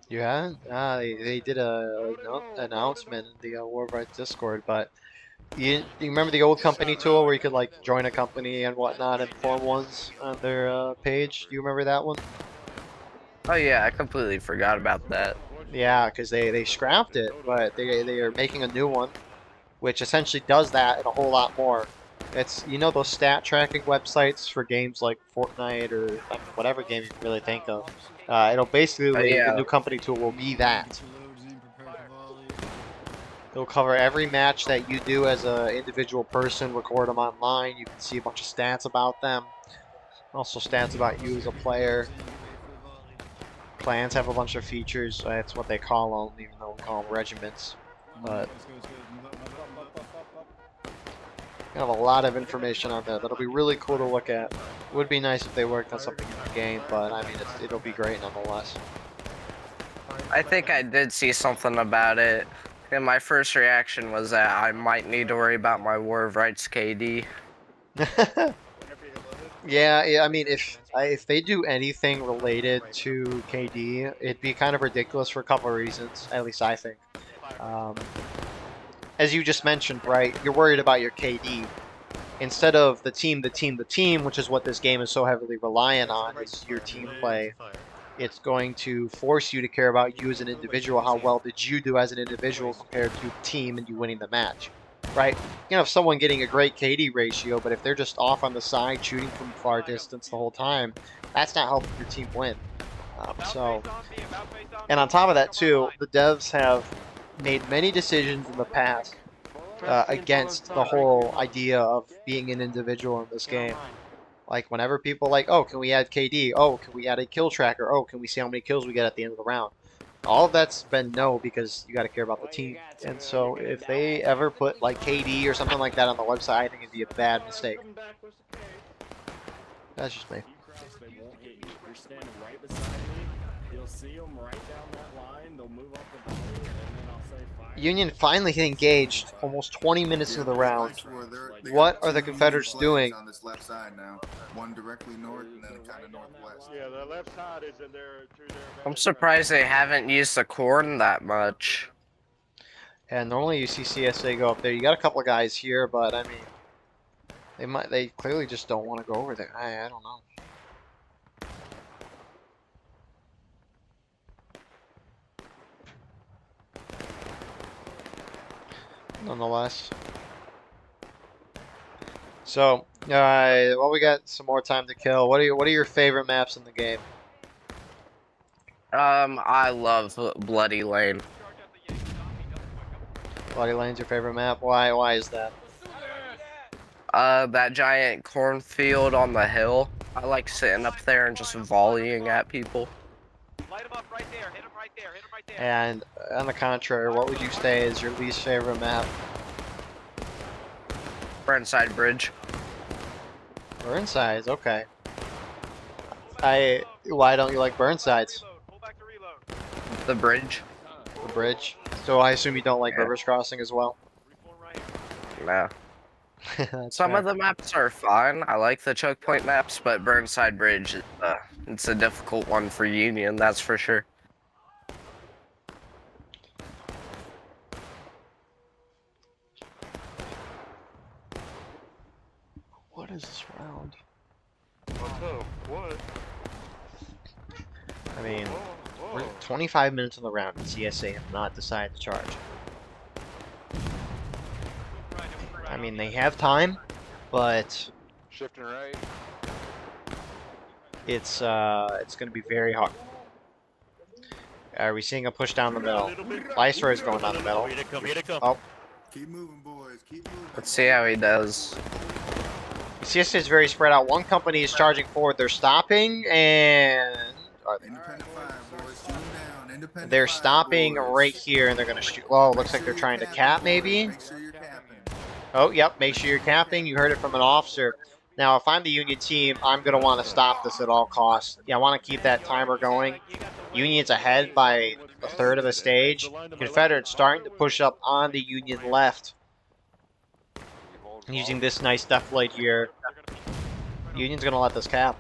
Speaker 1: You haven't? They did a announcement in the War of Rights Discord, but you remember the old company tool where you could like join a company and whatnot and form ones on their page? Do you remember that one?
Speaker 2: Oh yeah, I completely forgot about that.
Speaker 1: Yeah, because they scrapped it, but they are making a new one, which essentially does that and a whole lot more. It's, you know, those stat tracking websites for games like Fortnite or whatever game you can really think of. It'll basically, the new company tool will be that. It'll cover every match that you do as an individual person, record them online. You can see a bunch of stats about them. Also stats about you as a player. Clans have a bunch of features. That's what they call them, even though we call them regiments. But you have a lot of information on that. That'll be really cool to look at. It would be nice if they worked on something in the game, but I mean, it'll be great nonetheless.
Speaker 2: I think I did see something about it, and my first reaction was that I might need to worry about my War of Rights KD.
Speaker 1: Yeah, I mean, if they do anything related to KD, it'd be kind of ridiculous for a couple of reasons. At least I think. As you just mentioned, right? You're worried about your KD instead of the team, which is what this game is so heavily reliant on. Is your team play. It's going to force you to care about you as an individual. How well did you do as an individual compared to the team and you winning the match? Right? You can have someone getting a great KD ratio, but if they're just off on the side shooting from far distance the whole time, that's not helping your team win. And on top of that too, the devs have made many decisions in the past against the whole idea of being an individual in this game. Like whenever people like, oh, can we add KD? Oh, can we add a kill tracker? Oh, can we see how many kills we get at the end of the round? All of that's been no, because you got to care about the team. And so if they ever put like KD or something like that on the website, I think it'd be a bad mistake. That's just me.
Speaker 8: You're standing right beside me. You'll see them right down that line. They'll move up the body, and then I'll say fire.
Speaker 1: Union finally hit engaged almost 20 minutes into the round. What are the Confederates doing?
Speaker 11: On this left side now. One directly north and then kind of northwest.
Speaker 10: Yeah, the left side is in there to their.
Speaker 2: I'm surprised they haven't used the corn that much.
Speaker 1: And normally you see CSA go up there. You got a couple of guys here, but I mean, they clearly just don't want to go over there. I don't know. Nonetheless. So, well, we got some more time to kill. What are your favorite maps in the game?
Speaker 2: I love Bloody Lane.
Speaker 1: Bloody Lane's your favorite map. Why is that?
Speaker 2: That giant cornfield on the hill. I like sitting up there and just volleying at people.
Speaker 10: Light him up right there. Hit him right there. Hit him right there.
Speaker 1: And on the contrary, what would you say is your least favorite map?
Speaker 2: Burnside Bridge.
Speaker 1: Burnsides, okay. Why don't you like Burnsides?
Speaker 10: Pull back to reload.
Speaker 2: The bridge.
Speaker 1: The bridge. So I assume you don't like
Speaker 2: Yeah.
Speaker 1: Rivers Crossing as well?
Speaker 10: Reform right here.
Speaker 2: No.
Speaker 1: That's
Speaker 2: Some
Speaker 1: fair.
Speaker 2: of the maps are fine. I like the choke point maps, but Burnside Bridge, it's a difficult one for Union, that's for sure.
Speaker 1: What is this round?
Speaker 9: What's up? What?
Speaker 1: I mean,
Speaker 9: Whoa,
Speaker 1: we're
Speaker 9: whoa.
Speaker 1: 25 minutes on the round and CSA have not decided to charge. I mean, they have time, but
Speaker 9: Shifting right.
Speaker 1: it's going to be very hard. Are we seeing a push down the middle? Viceroy is going down the middle.
Speaker 4: Here they come, here they come.
Speaker 1: Oh,
Speaker 11: Keep moving, boys. Keep moving.
Speaker 2: Let's see how he does.
Speaker 1: CSA is very spread out. One company is charging forward. They're stopping, and
Speaker 11: Independent fire, boys. Shoot 'em down. Independent
Speaker 1: they're
Speaker 11: fire,
Speaker 1: stopping
Speaker 11: boys.
Speaker 1: right here, and they're going to shoot. Well, it looks like they're trying to cap, maybe.
Speaker 11: Make sure you're capping.
Speaker 1: Oh, yep. Make sure you're capping. You heard it from an officer. Now, if I'm the Union team, I'm going to want to stop this at all costs. Yeah, I want to keep that timer going. Union's ahead by a third of the stage. Confederates starting to push up on the Union left. Using this nice def light here. Union's going to let this cap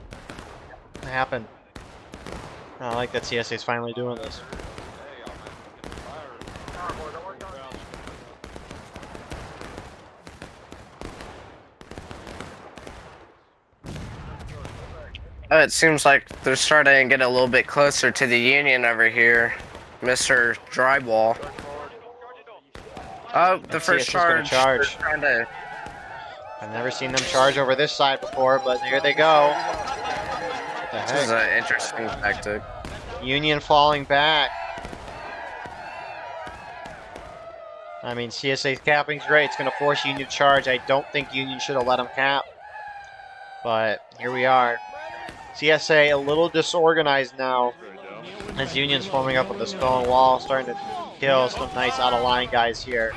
Speaker 1: happen. I like that CSA is finally doing this.
Speaker 2: Oh, it seems like they're starting to get a little bit closer to the Union over here, Mr. Drywall. Oh, the first
Speaker 1: CSA's gonna
Speaker 2: charge.
Speaker 1: charge.
Speaker 2: They're trying to...
Speaker 1: I've never seen them charge over this side before, but here they go. What the
Speaker 2: This is
Speaker 1: heck?
Speaker 2: an interesting tactic.
Speaker 1: Union falling back. I mean, CSA's capping's great. It's going to force Union to charge. I don't think Union should have let them cap. But here we are. CSA a little disorganized now. As Union's forming up on the stone wall, starting to kill some nice out-of-line guys here.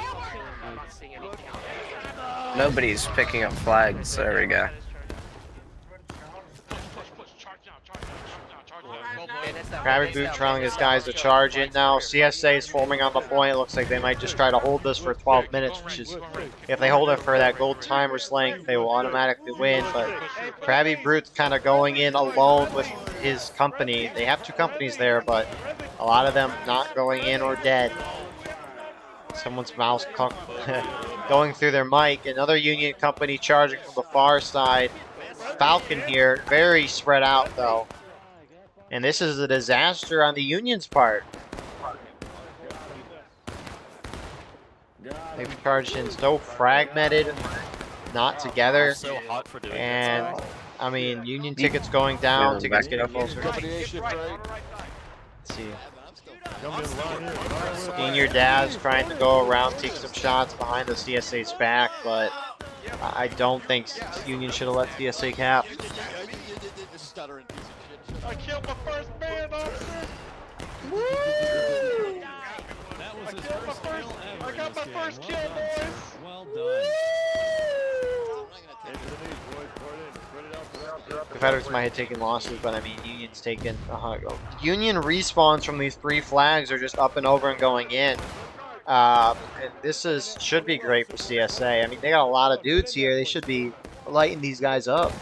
Speaker 2: Nobody's picking up flags. There we go.
Speaker 1: Krabby Boot telling his guys to charge in now. CSA is forming on the point. It looks like they might just try to hold this for 12 minutes, which is, if they hold it for that gold timer's length, they will automatically win. But Krabby Brute's kind of going in alone with his company. They have two companies there, but a lot of them not going in or dead. Someone's mouse going through their mic. Another Union company charging from the far side. Falcon here, very spread out though. And this is a disaster on the Union's part. They've charged in so fragmented, not together. And, I mean, Union tickets going down, tickets getting closer. Let's see. Senior Daz trying to go around, take some shots behind the CSA's back, but I don't think Union should have let CSA cap.
Speaker 10: I killed my first man, officer! Woo! I got my first kill, boys!
Speaker 4: Well done.
Speaker 1: Confederates might have taken losses, but I mean, Union's taken Union respawns from these three flags are just up and over and going in. And this should be great for CSA. I mean, they got a lot of dudes here. They should be lighting these guys up.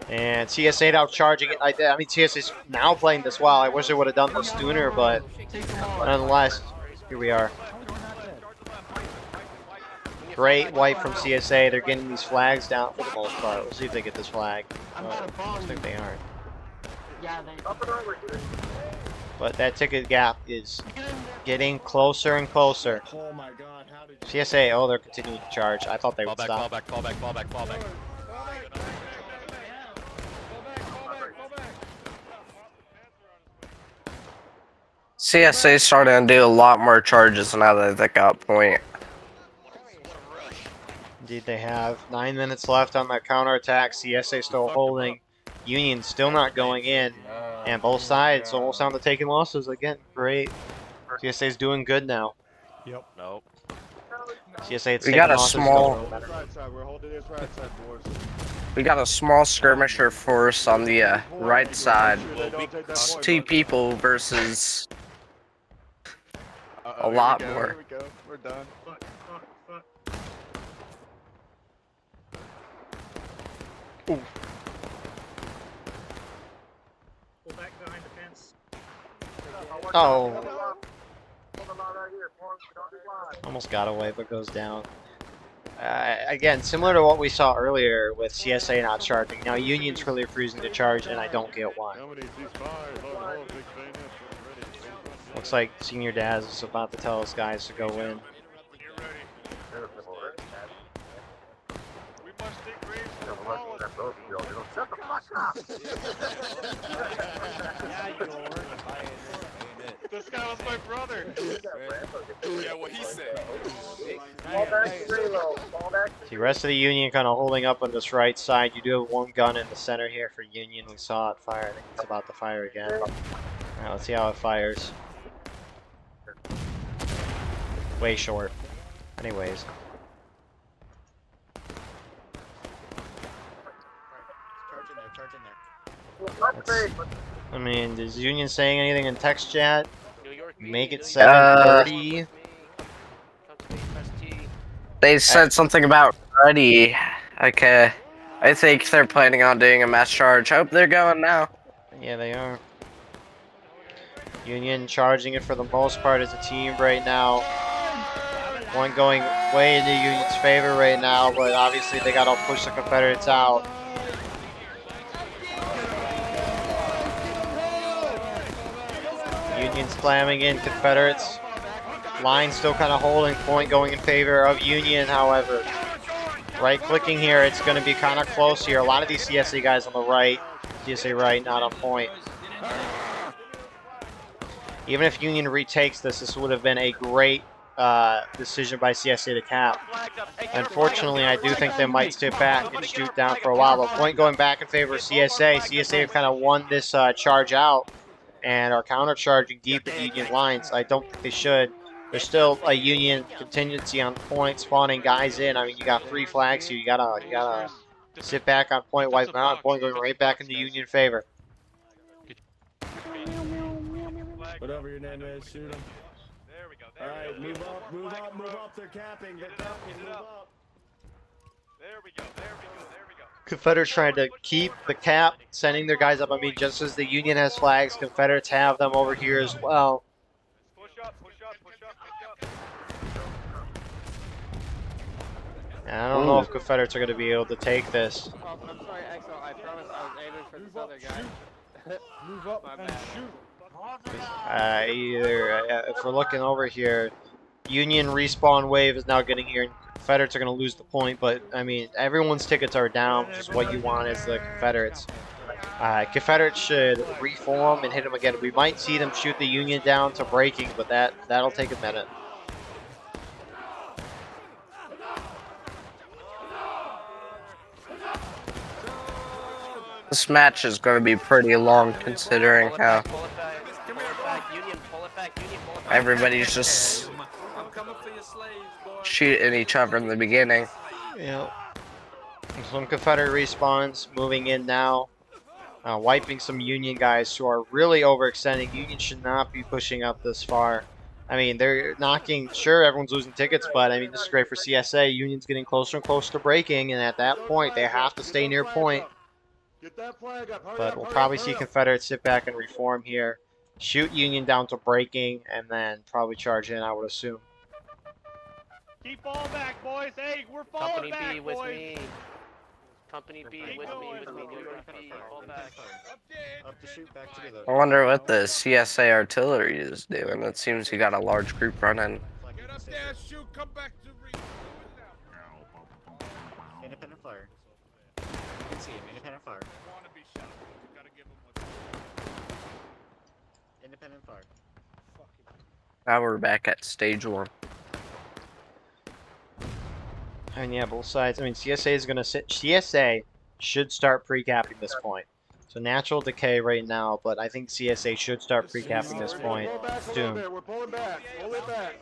Speaker 1: And CSA out charging it. I mean, CSA's now playing this well. I wish they would have done this sooner, but nonetheless, here we are. Great wipe from CSA. They're getting these flags down for the most part. We'll see if they get this flag. I think they aren't. But that ticket gap is getting closer and closer.
Speaker 8: Oh my god, how did
Speaker 1: CSA, oh, they're continuing to charge. I thought they would stop.
Speaker 4: Fall back.
Speaker 2: CSA starting to do a lot more charges now that they got point.
Speaker 1: Indeed, they have 9 minutes left on that counterattack. CSA still holding. Union still not going in. And both sides almost on the taking losses again. Great. CSA is doing good now.
Speaker 3: Yep.
Speaker 10: Nope.
Speaker 1: CSA it's
Speaker 2: We
Speaker 1: taking
Speaker 2: got a
Speaker 1: losses.
Speaker 2: small-
Speaker 1: Doesn't really matter.
Speaker 3: Right side. We're holding this right side, boys.
Speaker 2: We got a small skirmisher force on the right side. It's 2 people versus a lot more.
Speaker 3: Here we go. We're done.
Speaker 1: Oh. Almost got away, but goes down. Again, similar to what we saw earlier with CSA not charging. Now Union's really refusing to charge, and I don't get why. Looks like Senior Daz is about to tell his guys to go in.
Speaker 10: We must debrief the flawless.
Speaker 4: Shut the fuck up! Yeah, you are.
Speaker 10: This guy was my brother.
Speaker 6: Yeah, what he said.
Speaker 1: The rest of the Union kind of holding up on this right side. You do have 1 gun in the center here for Union. We saw it fire. I think it's about to fire again. All right, let's see how it fires. Way short. Anyways. I mean, is Union saying anything in text chat? Make it 7:30.
Speaker 2: They said something about ready. Okay. I think they're planning on doing a mass charge. Hope they're going now.
Speaker 1: Yeah, they are. Union charging it for the most part as a team right now. One going way into Union's favor right now, but obviously they got to push the Confederates out. Union slamming in Confederates. Line still kind of holding, point going in favor of Union, however. Right clicking here, it's going to be kind of close here. A lot of these CSA guys on the right. CSA right, not on point. Even if Union retakes this would have been a great decision by CSA to cap. Unfortunately, I do think they might step back and shoot down for a while, but point going back in favor of CSA. CSA kind of won this charge out and are counter-charging deep in Union lines. I don't think they should. There's still a Union contingency on point, spawning guys in. I mean, you got 3 flags here. You gotta sit back on point, wipe them out. Point going right back into Union favor.
Speaker 8: Whatever your name is, shoot him.
Speaker 10: There we go.
Speaker 8: Alright, move up, move up, move up. They're capping, they're capping, move up.
Speaker 10: There we go. There we go. There we go.
Speaker 1: Confederates trying to keep the cap, sending their guys up. I mean, just as the Union has flags, Confederates have them over here as well.
Speaker 10: Push up, push up, push up, push up.
Speaker 1: And I don't know if Confederates are going to be able to take this.
Speaker 4: Oh, I'm sorry, Axel. I promise I was aiming for this other guy.
Speaker 3: Move up and shoot.
Speaker 1: If we're looking over here, Union respawn wave is now getting here, and Confederates are going to lose the point. But I mean, everyone's tickets are down, which is what you want as the Confederates. Confederates should reform and hit them again. We might see them shoot the Union down to breaking, but that'll take a minute.
Speaker 2: This match is going to be pretty long considering how everybody's just shooting each other in the beginning.
Speaker 1: Yeah. Some Confederate respawns moving in now, wiping some Union guys who are really overextending. Union should not be pushing up this far. I mean, they're knocking, sure, everyone's losing tickets, but I mean, this is great for CSA. Union's getting closer and closer to breaking, and at that point, they have to stay near point.
Speaker 3: Get that flag up. Hurry
Speaker 1: But
Speaker 3: up,
Speaker 1: we'll
Speaker 3: hurry
Speaker 1: probably
Speaker 3: up,
Speaker 1: see
Speaker 3: hurry up.
Speaker 1: Confederates sit back and reform here, shoot Union down to breaking, and then probably charge in, I would assume.
Speaker 10: Keep falling back, boys. Hey, we're falling
Speaker 4: Company
Speaker 10: back,
Speaker 4: B with
Speaker 10: boys.
Speaker 4: me. Company B with me, New York B. Fall back.
Speaker 3: Up to shoot, back to
Speaker 2: I wonder what the CSA artillery is doing. It seems you got a large group running.
Speaker 10: Get up there, shoot, come back to
Speaker 3: Independent fire. You can see him. Independent fire.
Speaker 10: want to be shot. You gotta give them what's
Speaker 3: Independent fire.
Speaker 2: Now we're back at stage 1.
Speaker 1: And yeah, both sides. I mean, CSA is going to sit. CSA should start pre-capping this point. So natural decay right now, but I think CSA should start pre-capping this point soon.
Speaker 3: We're pulling back. Pull it back.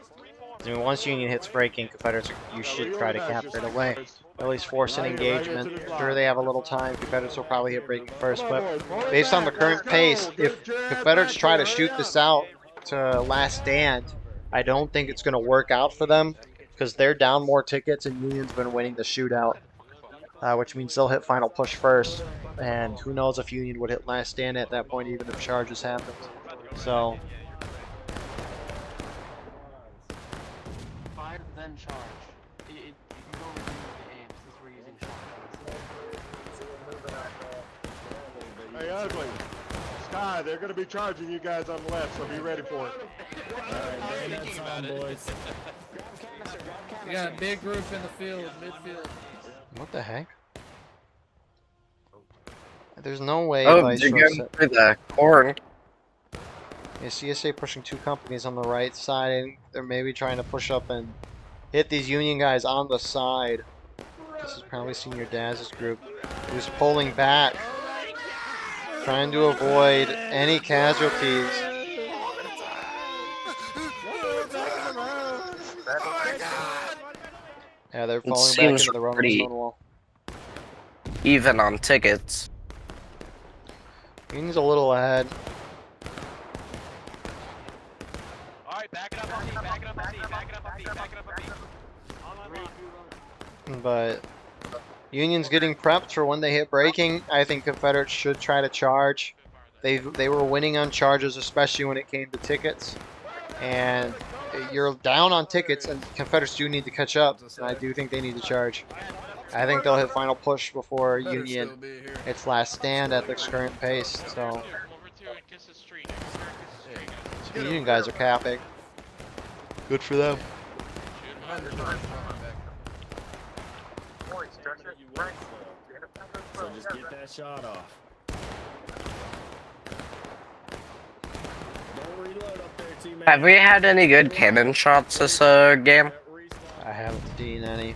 Speaker 1: I mean, once Union hits breaking, Confederates, you should try to cap it away. At least force an engagement. Sure, they have a little time. Confederates will probably hit breaking first, but based on the current pace, if Confederates try to shoot this out to last stand, I don't think it's going to work out for them because they're down more tickets and Union's been winning the shootout, which means they'll hit final push first. And who knows if Union would hit last stand at that point, even if charges happened. So.
Speaker 12: Fire, then charge. You can go with the aim since we're using shotguns.
Speaker 3: Hey, Ugly. Sky, they're going to be charging you guys on the left, so be ready for it.
Speaker 4: We got a big group in the field, midfield.
Speaker 1: What the heck? There's no way.
Speaker 2: Oh, they're going through the corn.
Speaker 1: Yeah, CSA pushing 2 companies on the right side, and they're maybe trying to push up and hit these Union guys on the side. This is probably Senior Daz's group, who's pulling back, trying to avoid any casualties. Yeah, they're falling back into the Roman stone wall.
Speaker 2: Even on tickets.
Speaker 1: Union's a little ahead.
Speaker 10: Alright, back it up on me, back it up on me, back it up on me, back it up on me.
Speaker 1: But Union's getting prepped for when they hit breaking. I think Confederates should try to charge. They were winning on charges, especially when it came to tickets. And you're down on tickets, and Confederates do need to catch up. And I do think they need to charge. I think they'll hit final push before Union its last stand at the current pace. So the Union guys are capping. Good for them.
Speaker 8: So just get that shot off. Don't reload up there, teammate.
Speaker 2: Have we had any good cannon shots this game?
Speaker 1: I haven't seen any.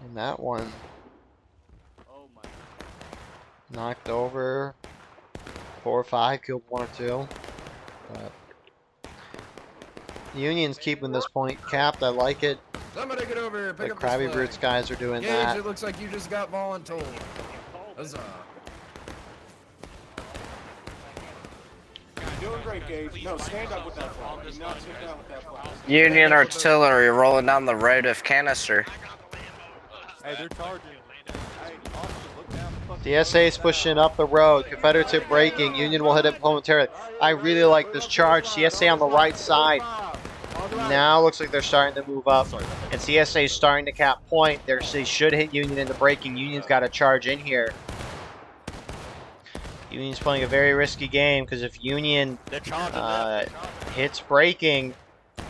Speaker 1: And that one knocked over 4 or 5, killed 1 or 2. But Union's keeping this point capped. I like it.
Speaker 4: Somebody get over here, pick
Speaker 1: The
Speaker 4: up this
Speaker 1: Krabby
Speaker 4: flag.
Speaker 1: Brutes guys are doing
Speaker 4: Gage,
Speaker 1: that.
Speaker 4: it looks like you just got voluntold. Huzzah.
Speaker 3: Doing great, Gage. No, stand up with that flag. Do not sit down with that flag.
Speaker 2: Union artillery rolling down the road with canister.
Speaker 10: Hey, they're charging. Hey, Austin, look down the fucking
Speaker 1: CSA's pushing up the road. Confederates hit breaking. Union will hit it momentarily. I really like this charge. CSA on the right side. Now looks like they're starting to move up. And CSA is starting to cap point. They should hit Union in the breaking. Union's got to charge in here. Union's playing a very risky game because if Union hits breaking,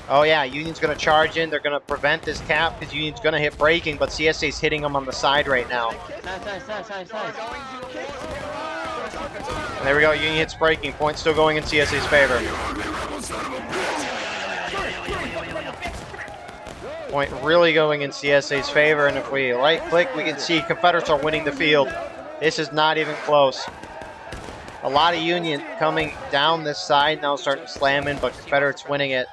Speaker 1: oh yeah, Union's going to charge in. They're going to prevent this cap because Union's going to hit breaking, but CSA's hitting them on the side right now.
Speaker 12: Nice.
Speaker 1: And there we go. Union hits breaking. Point still going in CSA's favor. Point really going in CSA's favor, and if we right-click, we can see Confederates are winning the field. This is not even close. A lot of Union coming down this side now, starting to slam in, but Confederates winning it.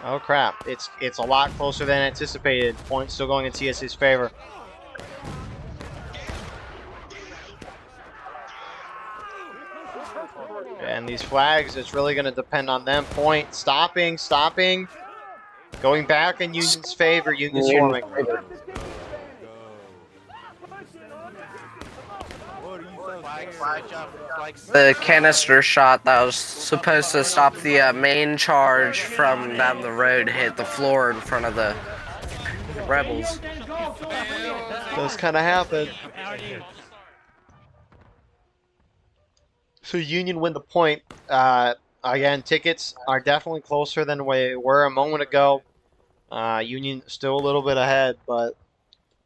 Speaker 1: Oh crap! It's a lot closer than anticipated. Point still going in CSA's favor. And these flags, it's really going to depend on them. Point stopping, going back in Union's favor. Union's forming.
Speaker 2: The canister shot that was supposed to stop the main charge from down the road hit the floor in front of the rebels.
Speaker 1: Those kind of happen. So Union win the point. Again, tickets are definitely closer than we were a moment ago. Union still a little bit ahead, but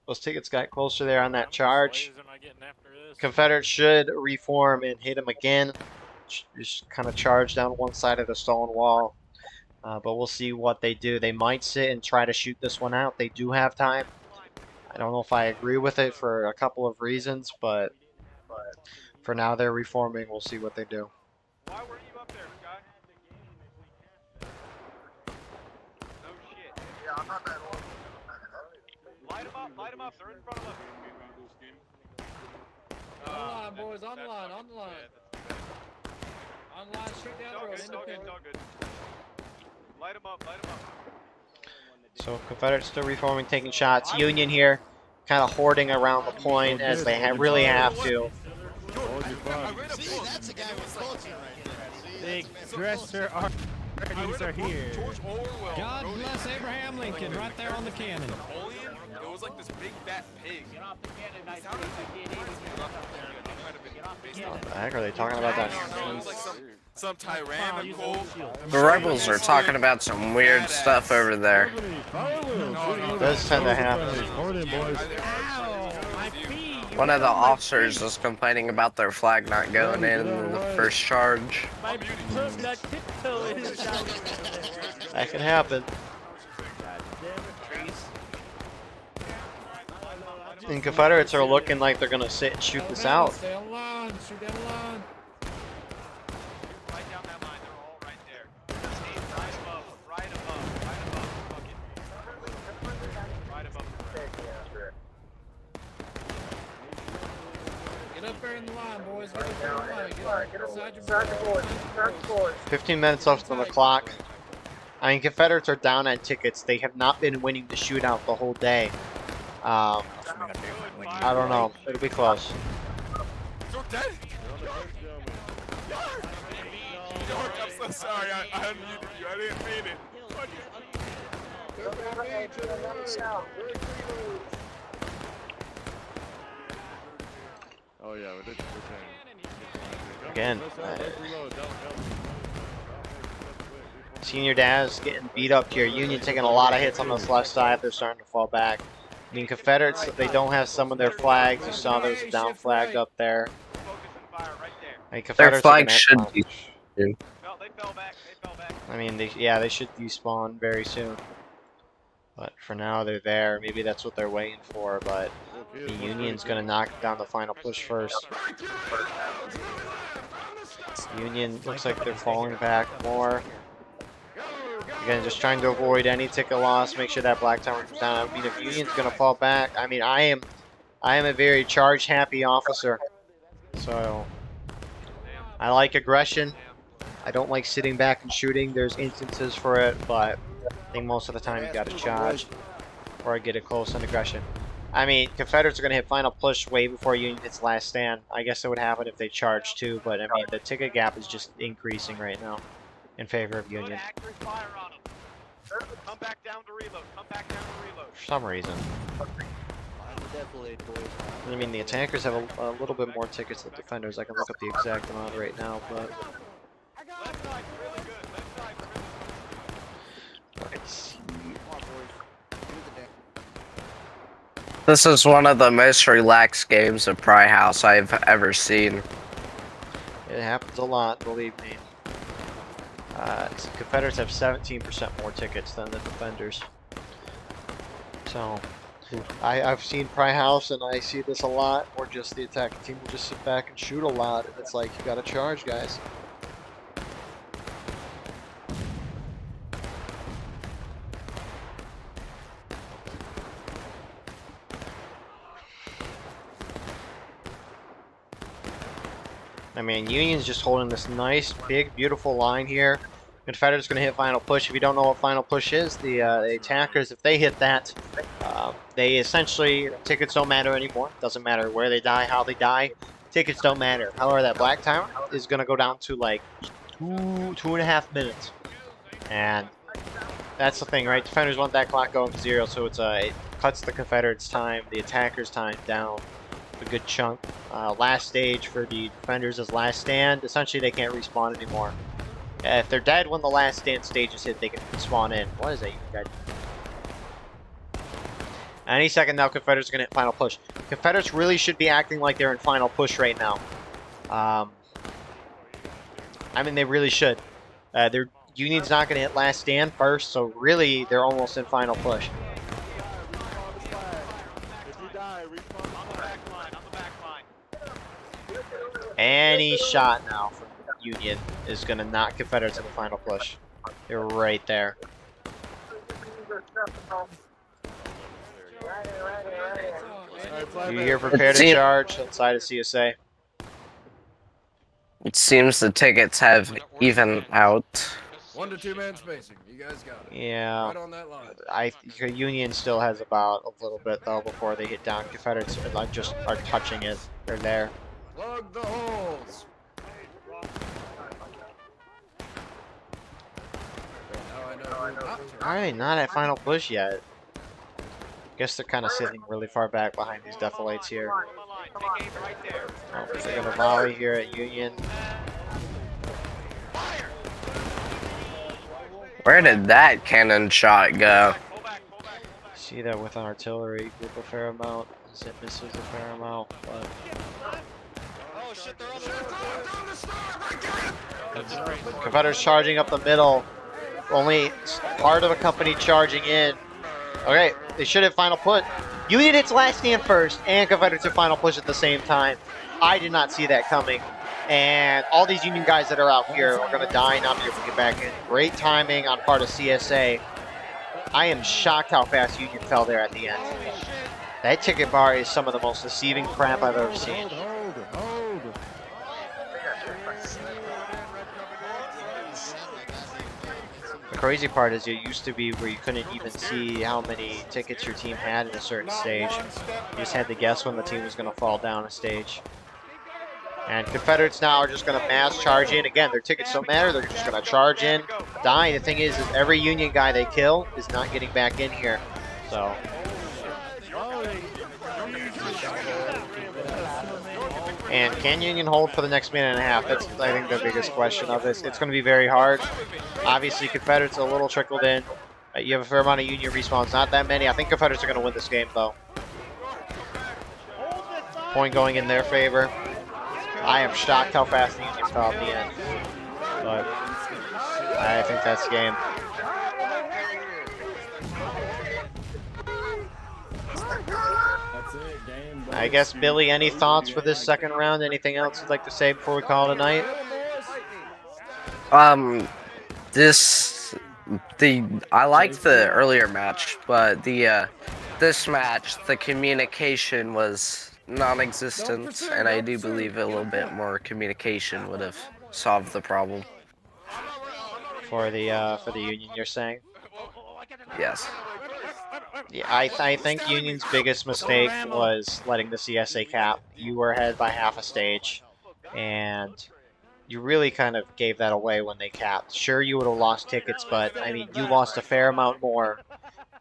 Speaker 1: Those tickets got closer there on that charge. Confederates should reform and hit him again. Just kind of charge down one side of the stone wall. But we'll see what they do. They might sit and try to shoot this one out. They do have time. I don't know if I agree with it for a couple of reasons, but for now they're reforming. We'll see what they do.
Speaker 10: Why were you up there, Sky? No shit. Yeah, I'm not that old. Light them up, they're in front of us.
Speaker 4: Online, boys, online. Online, straight down the road, independent.
Speaker 10: It's all good. Light them up.
Speaker 1: So Confederates still reforming, taking shots. Union here, kind of hoarding around the point as they really have to.
Speaker 4: See, that's a guy with culture right there. The aggressor parties are here. God bless Abraham Lincoln right there on the cannon.
Speaker 6: Napoleon? It was like this big fat pig.
Speaker 12: Get off the cannon, nice.
Speaker 1: What the heck are they talking about that?
Speaker 6: It was like some tyrannical.
Speaker 2: The rebels are talking about some weird stuff over there.
Speaker 1: It does tend to happen.
Speaker 2: One of the officers was complaining about their flag not going in the first charge.
Speaker 1: That can happen. And Confederates are looking like they're going to sit and shoot this out.
Speaker 4: Stay on line, shoot down the line.
Speaker 10: Right down that line, they're all right there. Right above. Right above the red.
Speaker 4: Get up there in the line, boys. Get up there in the line. Get inside your board.
Speaker 1: 15 minutes left on the clock. I mean, Confederates are down on tickets. They have not been winning the shootout the whole day. I don't know. It'll be close.
Speaker 6: You're dead? York, I'm so sorry. I unmuted you. I didn't mean it.
Speaker 9: Oh yeah, we're looking for
Speaker 1: Again, Senior Daz getting beat up here. Union taking a lot of hits on this left side. They're starting to fall back. I mean, Confederates, they don't have some of their flags. You saw there's a down flag up there. I mean,
Speaker 2: Their flag should be.
Speaker 10: They fell back.
Speaker 1: I mean, they should despawn very soon. But for now, they're there. Maybe that's what they're waiting for. But the Union's going to knock down the final push first. Union looks like they're falling back more. Again, just trying to avoid any ticket loss. Make sure that black tower comes down. I mean, if Union's going to fall back, I mean, I am a very charge-happy officer. So I like aggression. I don't like sitting back and shooting. There's instances for it, but I think most of the time you got to charge or get it close on aggression. I mean, Confederates are going to hit final push way before Union hits last stand. I guess it would happen if they charge too, but I mean, the ticket gap is just increasing right now in favor of Union.
Speaker 10: Come back down to reload.
Speaker 1: For some reason. I mean, the attackers have a little bit more tickets than defenders. I can look up the exact amount right now, but
Speaker 10: Left side, really good. Left side, really good.
Speaker 1: let's see.
Speaker 2: This is one of the most relaxed games of Pry House I've ever seen.
Speaker 1: It happens a lot, believe me. Confederates have 17% more tickets than the defenders. So, I've seen Pry House and I see this a lot, where just the attacking team will just sit back and shoot a lot, and it's like, you gotta charge, guys. I mean, Union's just holding this nice, big, beautiful line here. Confederates going to hit final push. If you don't know what final push is, the attackers, if they hit that, they essentially, tickets don't matter anymore. Doesn't matter where they die, how they die. Tickets don't matter. However, that black tower is going to go down to like 2.5 minutes. And that's the thing, right? Defenders want that clock going to 0, so it cuts the Confederates' time, the attackers' time down a good chunk. Last stage for the defenders is last stand. Essentially, they can't respawn anymore. If they're dead when the last stand stage is hit, they can spawn in. What is that, you guys? Any second now, Confederates are going to hit final push. Confederates really should be acting like they're in final push right now. I mean, they really should. Their Union's not going to hit last stand first, so really they're almost in final push. Any shot now from Union is going to knock Confederates in the final push. They're right there. You're prepared to charge outside of CSA.
Speaker 2: It seems the tickets have even out.
Speaker 3: 1 to 2 man spacing. You guys got it.
Speaker 1: Yeah.
Speaker 3: Right on that line.
Speaker 1: Union still has about a little bit though before they hit down. Confederates like just are touching it. They're there.
Speaker 3: Plug the holes.
Speaker 1: Alright, not at final push yet. Guess they're kind of sitting really far back behind these deflates here. Oh, they're gonna volley here at Union.
Speaker 2: Where did that cannon shot go?
Speaker 1: See that with an artillery group a fair amount. It misses a fair amount, but Confederates charging up the middle. Only part of a company charging in. Okay, they should have final push. Union hits last stand first, and Confederates hit final push at the same time. I did not see that coming. And all these Union guys that are out here are going to die, not be able to get back in. Great timing on part of CSA. I am shocked how fast Union fell there at the end. That ticket bar is some of the most deceiving crap I've ever seen. The crazy part is it used to be where you couldn't even see how many tickets your team had in a certain stage. You just had to guess when the team was going to fall down a stage. And Confederates now are just going to mass charge in. Again, their tickets don't matter. They're just going to charge in, die. The thing is every Union guy they kill is not getting back in here. So. And can Union hold for the next minute and a half? That's, I think, the biggest question of this. It's going to be very hard. Obviously, Confederates a little trickled in. You have a fair amount of Union respawns. Not that many. I think Confederates are going to win this game, though. Point going in their favor. I am shocked how fast the Union fell at the end. But I think that's the game. I guess, Billy, any thoughts for this second round? Anything else you'd like to say before we call it a night?
Speaker 2: I liked the earlier match, but this match, the communication was non-existent, and I do believe a little bit more communication would have solved the problem.
Speaker 1: For the Union, you're saying?
Speaker 2: Yes.
Speaker 1: Yeah, I think Union's biggest mistake was letting the CSA cap. You were ahead by half a stage, and you really kind of gave that away when they capped. Sure, you would have lost tickets, but I mean, you lost a fair amount more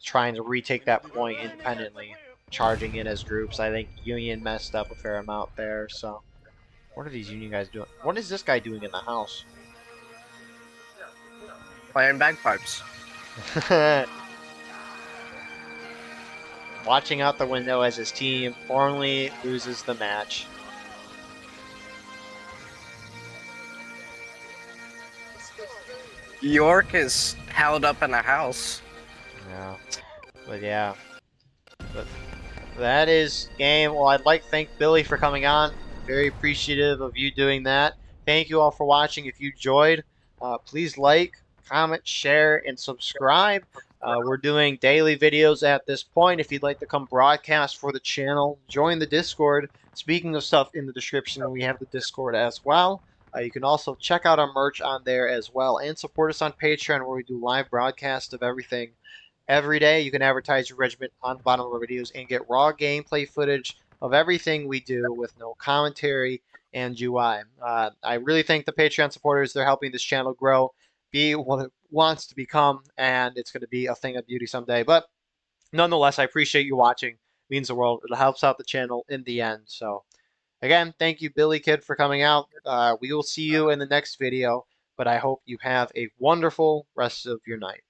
Speaker 1: trying to retake that point independently, charging in as groups. I think Union messed up a fair amount there. So, what are these Union guys doing? What is this guy doing in the house?
Speaker 2: Playing bagpipes.
Speaker 1: Watching out the window as his team formally loses the match.
Speaker 2: York is held up in a house.
Speaker 1: Yeah, but yeah. But that is game. Well, I'd like to thank Billy for coming on. Very appreciative of you doing that. Thank you all for watching. If you enjoyed, please like, comment, share, and subscribe. We're doing daily videos at this point. If you'd like to come broadcast for the channel, join the Discord. Speaking of stuff in the description, we have the Discord as well. You can also check out our merch on there as well and support us on Patreon, where we do live broadcasts of everything every day. You can advertise your regiment on the bottom of our videos and get raw gameplay footage of everything we do with no commentary and UI. I really thank the Patreon supporters. They're helping this channel grow, be what it wants to become, and it's going to be a thing of beauty someday. But nonetheless, I appreciate you watching. It means the world. It helps out the channel in the end. So again, thank you, Billy Kid, for coming out. We will see you in the next video, but I hope you have a wonderful rest of your night.